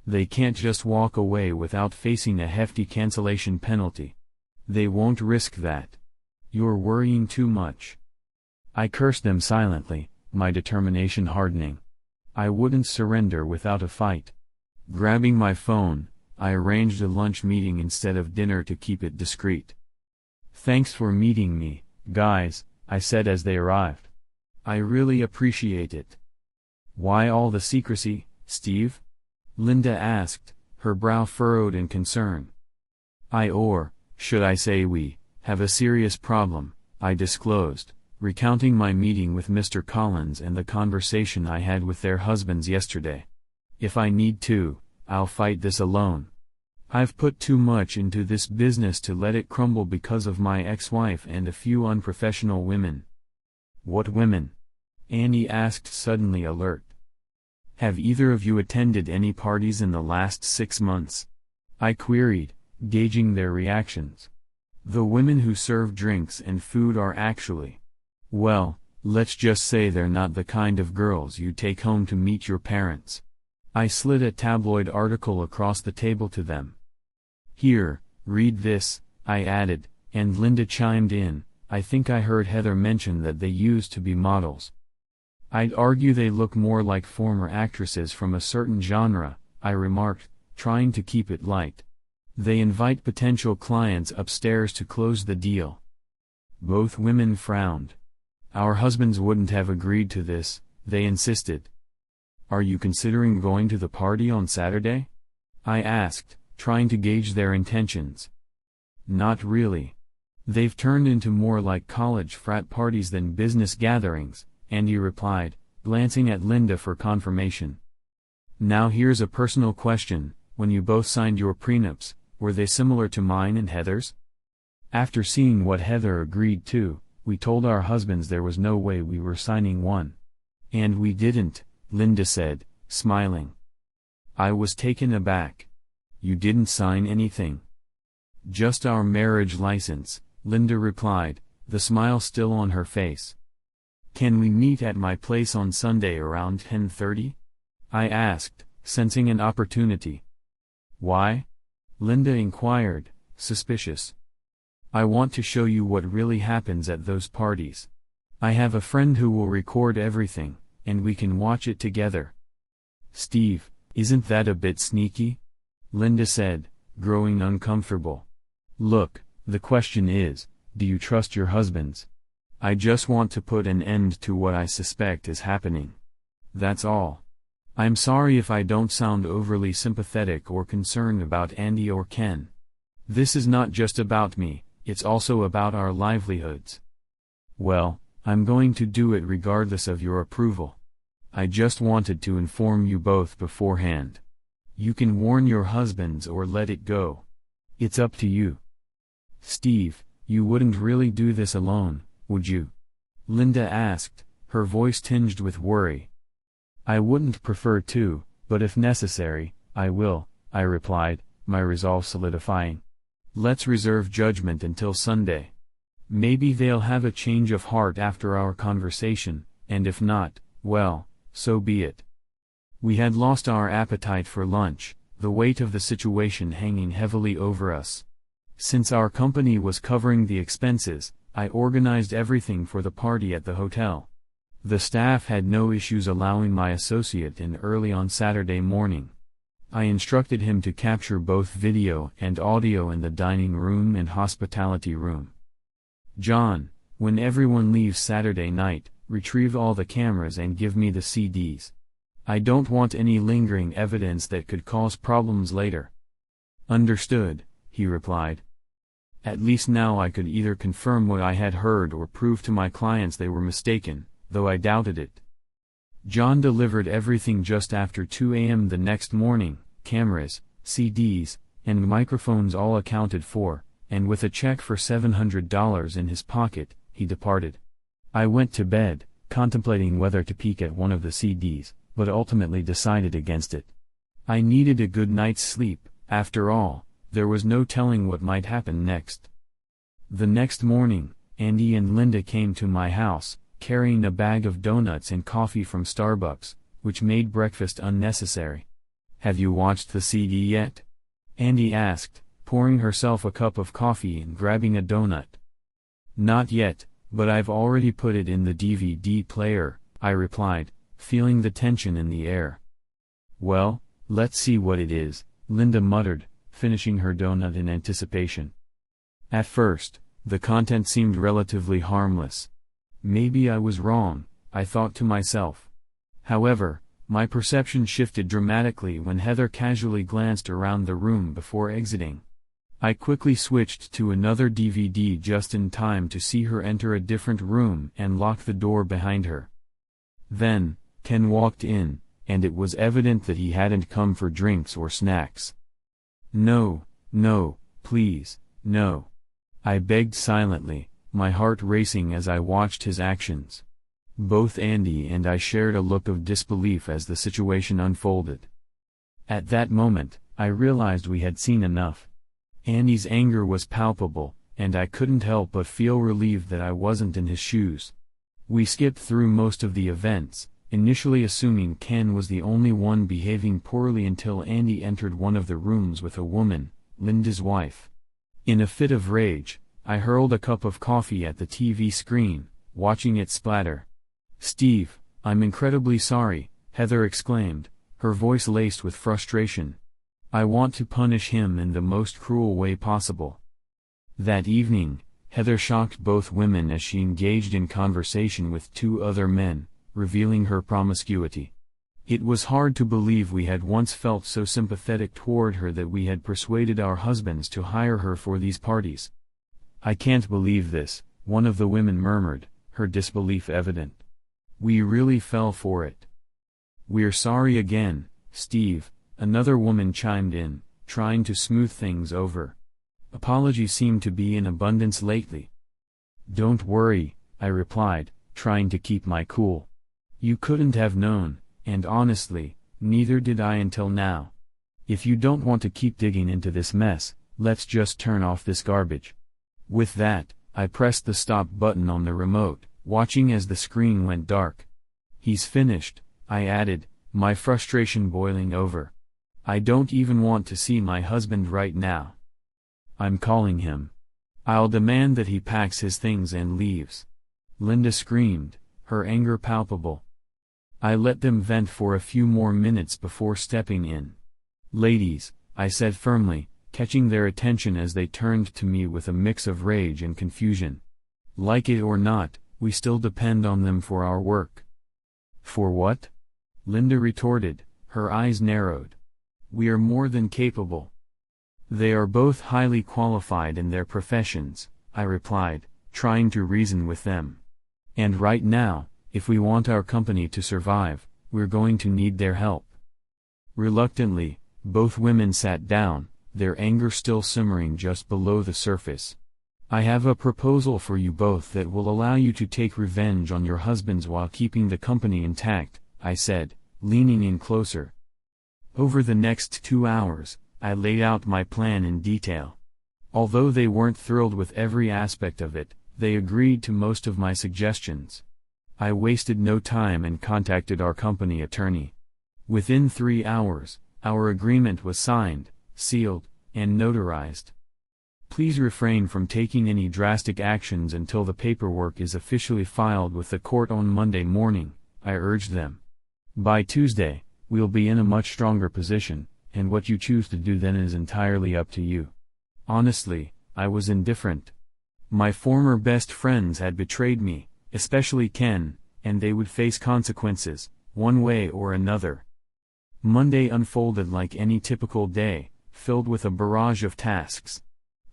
They can't just walk away without facing a hefty cancellation penalty. They won't risk that. You're worrying too much. I cursed them silently, my determination hardening. I wouldn't surrender without a fight. Grabbing my phone, I arranged a lunch meeting instead of dinner to keep it discreet. Thanks for meeting me, guys, I said as they arrived. I really appreciate it. Why all the secrecy, Steve? Linda asked, her brow furrowed in concern. Should I say we, have a serious problem, I disclosed, recounting my meeting with Mr. Collins and the conversation I had with their husbands yesterday. If I need to, I'll fight this alone. I've put too much into this business to let it crumble because of my ex-wife and a few unprofessional women. What women? Annie asked, suddenly alert. Have either of you attended any parties in the last 6 months? I queried, gauging their reactions. The women who serve drinks and food are actually, well, let's just say they're not the kind of girls you take home to meet your parents. I slid a tabloid article across the table to them. Here, read this, I added, and Linda chimed in, I think I heard Heather mention that they used to be models. I'd argue they look more like former actresses from a certain genre, I remarked, trying to keep it light. They invite potential clients upstairs to close the deal. Both women frowned. Our husbands wouldn't have agreed to this, they insisted. Are you considering going to the party on Saturday? I asked, trying to gauge their intentions. Not really. They've turned into more like college frat parties than business gatherings, Andy replied, glancing at Linda for confirmation. Now here's a personal question, when you both signed your prenups, were they similar to mine and Heather's? After seeing what Heather agreed to, we told our husbands there was no way we were signing one. And we didn't, Linda said, smiling. I was taken aback. You didn't sign anything? Just our marriage license, Linda replied, the smile still on her face. Can we meet at my place on Sunday around 10:30? I asked, sensing an opportunity. Why? Linda inquired, suspicious. I want to show you what really happens at those parties. I have a friend who will record everything, and we can watch it together. Steve, isn't that a bit sneaky? Linda said, growing uncomfortable. Look, the question is, do you trust your husbands? I just want to put an end to what I suspect is happening. That's all. I'm sorry if I don't sound overly sympathetic or concerned about Andy or Ken. This is not just about me, it's also about our livelihoods. Well, I'm going to do it regardless of your approval. I just wanted to inform you both beforehand. You can warn your husbands or let it go. It's up to you. Steve, you wouldn't really do this alone, would you? Linda asked, her voice tinged with worry. I wouldn't prefer to, but if necessary, I will, I replied, my resolve solidifying. Let's reserve judgment until Sunday. Maybe they'll have a change of heart after our conversation, and if not, well, so be it. We had lost our appetite for lunch, the weight of the situation hanging heavily over us. Since our company was covering the expenses, I organized everything for the party at the hotel. The staff had no issues allowing my associate in early on Saturday morning. I instructed him to capture both video and audio in the dining room and hospitality room. John, when everyone leaves Saturday night, retrieve all the cameras and give me the CDs. I don't want any lingering evidence that could cause problems later. Understood, he replied. At least now I could either confirm what I had heard or prove to my clients they were mistaken, though I doubted it. John delivered everything just after 2 a.m. the next morning, cameras, CDs, and microphones all accounted for, and with a check for $700 in his pocket, he departed. I went to bed, contemplating whether to peek at one of the CDs, but ultimately decided against it. I needed a good night's sleep, after all, there was no telling what might happen next. The next morning, Andy and Linda came to my house, carrying a bag of donuts and coffee from Starbucks, which made breakfast unnecessary. Have you watched the CD yet? Andy asked, pouring herself a cup of coffee and grabbing a donut. Not yet, but I've already put it in the DVD player, I replied, feeling the tension in the air. Well, let's see what it is, Linda muttered, finishing her donut in anticipation. At first, the content seemed relatively harmless. Maybe I was wrong, I thought to myself. However, my perception shifted dramatically when Heather casually glanced around the room before exiting. I quickly switched to another DVD just in time to see her enter a different room and lock the door behind her. Then, Ken walked in, and it was evident that he hadn't come for drinks or snacks. No, please, no. I begged silently, my heart racing as I watched his actions. Both Andy and I shared a look of disbelief as the situation unfolded. At that moment, I realized we had seen enough. Andy's anger was palpable, and I couldn't help but feel relieved that I wasn't in his shoes. We skipped through most of the events, initially assuming Ken was the only one behaving poorly until Andy entered one of the rooms with a woman, Linda's wife. In a fit of rage, I hurled a cup of coffee at the TV screen, watching it splatter. Steve, I'm incredibly sorry, Heather exclaimed, her voice laced with frustration. I want to punish him in the most cruel way possible. That evening, Heather shocked both women as she engaged in conversation with 2 other men, revealing her promiscuity. It was hard to believe we had once felt so sympathetic toward her that we had persuaded our husbands to hire her for these parties. I can't believe this, one of the women murmured, her disbelief evident. We really fell for it. We're sorry again, Steve, another woman chimed in, trying to smooth things over. Apologies seem to be in abundance lately. Don't worry, I replied, trying to keep my cool. You couldn't have known, and honestly, neither did I until now. If you don't want to keep digging into this mess, let's just turn off this garbage. With that, I pressed the stop button on the remote, watching as the screen went dark. He's finished, I added, my frustration boiling over. I don't even want to see my husband right now. I'm calling him. I'll demand that he packs his things and leaves. Linda screamed, her anger palpable. I let them vent for a few more minutes before stepping in. Ladies, I said firmly, catching their attention as they turned to me with a mix of rage and confusion. Like it or not, we still depend on them for our work. For what? Linda retorted, her eyes narrowed. We are more than capable. They are both highly qualified in their professions, I replied, trying to reason with them. And right now, if we want our company to survive, we're going to need their help. Reluctantly, both women sat down, their anger still simmering just below the surface. I have a proposal for you both that will allow you to take revenge on your husbands while keeping the company intact, I said, leaning in closer. Over the next 2 hours, I laid out my plan in detail. Although they weren't thrilled with every aspect of it, they agreed to most of my suggestions. I wasted no time and contacted our company attorney. Within 3 hours, our agreement was signed, sealed, and notarized. Please refrain from taking any drastic actions until the paperwork is officially filed with the court on Monday morning, I urged them. By Tuesday, we'll be in a much stronger position, and what you choose to do then is entirely up to you. Honestly, I was indifferent. My former best friends had betrayed me, especially Ken, and they would face consequences, one way or another. Monday unfolded like any typical day, filled with a barrage of tasks.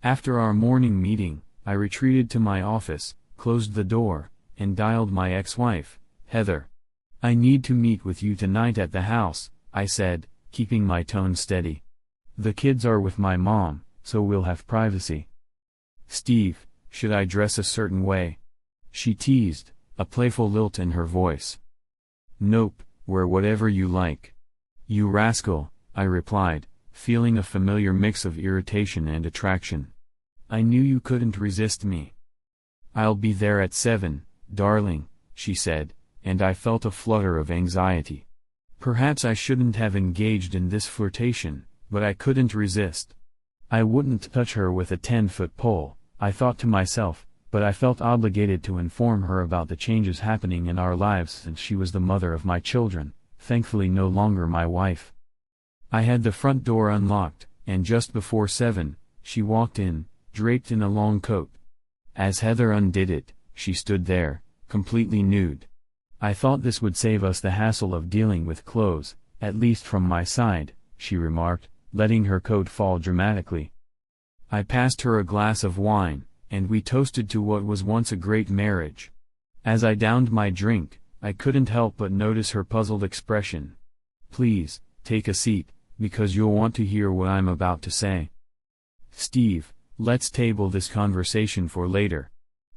After our morning meeting, I retreated to my office, closed the door, and dialed my ex-wife, Heather. I need to meet with you tonight at the house, I said, keeping my tone steady. The kids are with my mom, so we'll have privacy. Steve, should I dress a certain way? She teased, a playful lilt in her voice. Nope, wear whatever you like. You rascal, I replied, feeling a familiar mix of irritation and attraction. I knew you couldn't resist me. I'll be there at 7, darling, she said, and I felt a flutter of anxiety. Perhaps I shouldn't have engaged in this flirtation, but I couldn't resist. I wouldn't touch her with a 10-foot pole, I thought to myself, but I felt obligated to inform her about the changes happening in our lives since she was the mother of my children, thankfully no longer my wife. I had the front door unlocked, and just before 7, she walked in, draped in a long coat. As Heather undid it, she stood there, completely nude. I thought this would save us the hassle of dealing with clothes, at least from my side, she remarked, letting her coat fall dramatically. I passed her a glass of wine, and we toasted to what was once a great marriage. As I downed my drink, I couldn't help but notice her puzzled expression. Please, take a seat, because you'll want to hear what I'm about to say. Steve, let's table this conversation for later.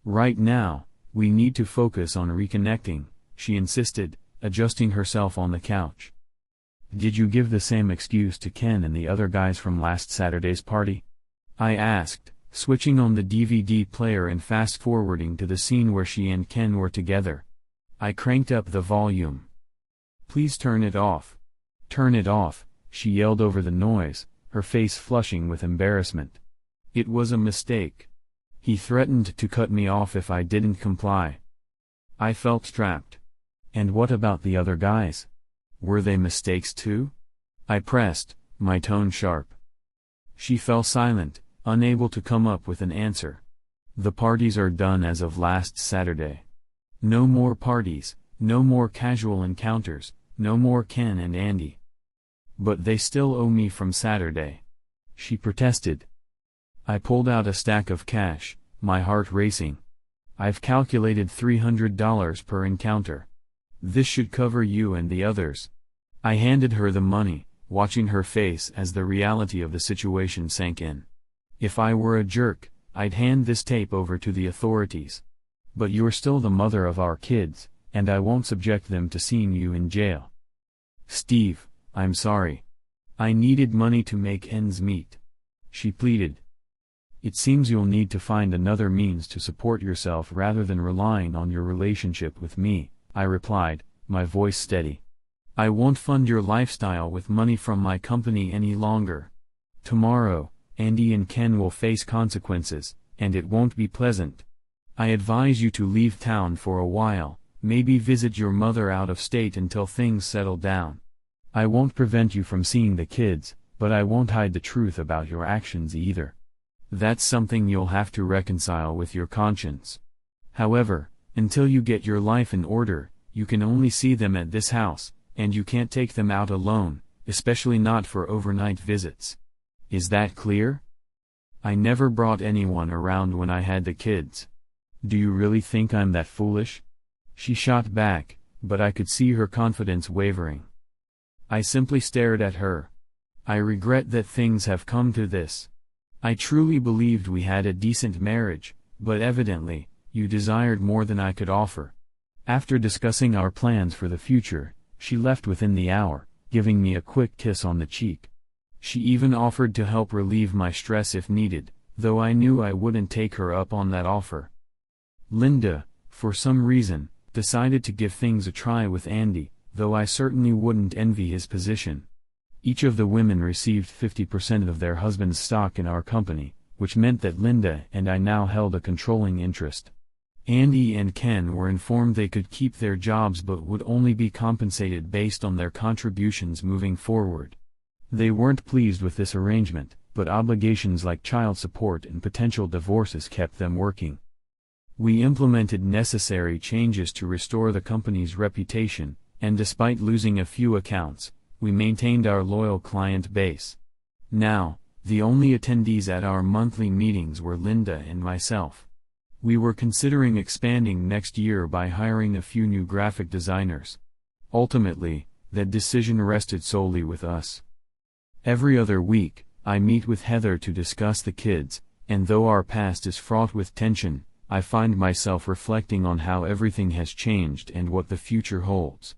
Right now, we need to focus on reconnecting, she insisted, adjusting herself on the couch. Did you give the same excuse to Ken and the other guys from last Saturday's party? I asked, switching on the DVD player and fast-forwarding to the scene where she and Ken were together. I cranked up the volume. Please turn it off. Turn it off, she yelled over the noise, her face flushing with embarrassment. It was a mistake. He threatened to cut me off if I didn't comply. I felt trapped. And what about the other guys? Were they mistakes too? I pressed, my tone sharp. She fell silent, unable to come up with an answer. The parties are done as of last Saturday. No more parties, no more casual encounters, no more Ken and Andy. But they still owe me from Saturday. She protested. I pulled out a stack of cash, my heart racing. I've calculated $300 per encounter. This should cover you and the others. I handed her the money, watching her face as the reality of the situation sank in. If I were a jerk, I'd hand this tape over to the authorities. But you're still the mother of our kids, and I won't subject them to seeing you in jail. Steve, I'm sorry. I needed money to make ends meet. She pleaded. It seems you'll need to find another means to support yourself rather than relying on your relationship with me, I replied, my voice steady. I won't fund your lifestyle with money from my company any longer. Tomorrow, Andy and Ken will face consequences, and it won't be pleasant. I advise you to leave town for a while, maybe visit your mother out of state until things settle down. I won't prevent you from seeing the kids, but I won't hide the truth about your actions either. That's something you'll have to reconcile with your conscience. However, until you get your life in order, you can only see them at this house, and you can't take them out alone, especially not for overnight visits. Is that clear? I never brought anyone around when I had the kids. Do you really think I'm that foolish? She shot back, but I could see her confidence wavering. I simply stared at her. I regret that things have come to this. I truly believed we had a decent marriage, but evidently, you desired more than I could offer. After discussing our plans for the future, she left within the hour, giving me a quick kiss on the cheek. She even offered to help relieve my stress if needed, though I knew I wouldn't take her up on that offer. Linda, for some reason, decided to give things a try with Andy, though I certainly wouldn't envy his position. Each of the women received 50% of their husband's stock in our company, which meant that Linda and I now held a controlling interest. Andy and Ken were informed they could keep their jobs but would only be compensated based on their contributions moving forward. They weren't pleased with this arrangement, but obligations like child support and potential divorces kept them working. We implemented necessary changes to restore the company's reputation, and despite losing a few accounts, we maintained our loyal client base. Now, the only attendees at our monthly meetings were Linda and myself. We were considering expanding next year by hiring a few new graphic designers. Ultimately, that decision rested solely with us. Every other week, I meet with Heather to discuss the kids, and though our past is fraught with tension, I find myself reflecting on how everything has changed and what the future holds.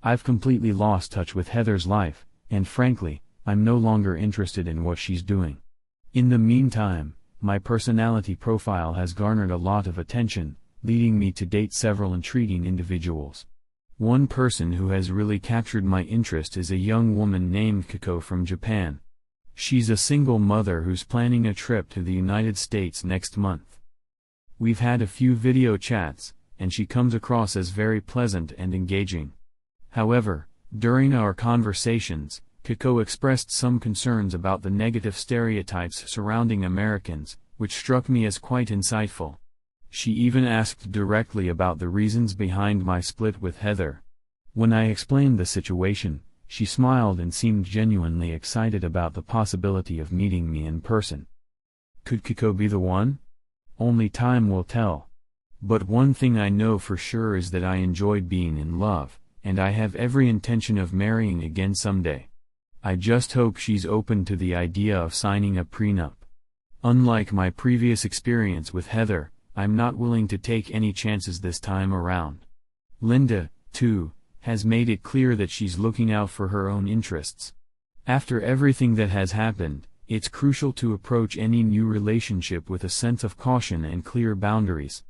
I've completely lost touch with Heather's life, and frankly, I'm no longer interested in what she's doing. In the meantime, my personality profile has garnered a lot of attention, leading me to date several intriguing individuals. One person who has really captured my interest is a young woman named Kiko from Japan. She's a single mother who's planning a trip to the United States next month. We've had a few video chats, and she comes across as very pleasant and engaging. However, during our conversations, Kiko expressed some concerns about the negative stereotypes surrounding Americans, which struck me as quite insightful. She even asked directly about the reasons behind my split with Heather. When I explained the situation, she smiled and seemed genuinely excited about the possibility of meeting me in person. Could Kiko be the one? Only time will tell. But one thing I know for sure is that I enjoyed being in love, and I have every intention of marrying again someday. I just hope she's open to the idea of signing a prenup. Unlike my previous experience with Heather, I'm not willing to take any chances this time around. Linda, too, has made it clear that she's looking out for her own interests. After everything that has happened, it's crucial to approach any new relationship with a sense of caution and clear boundaries.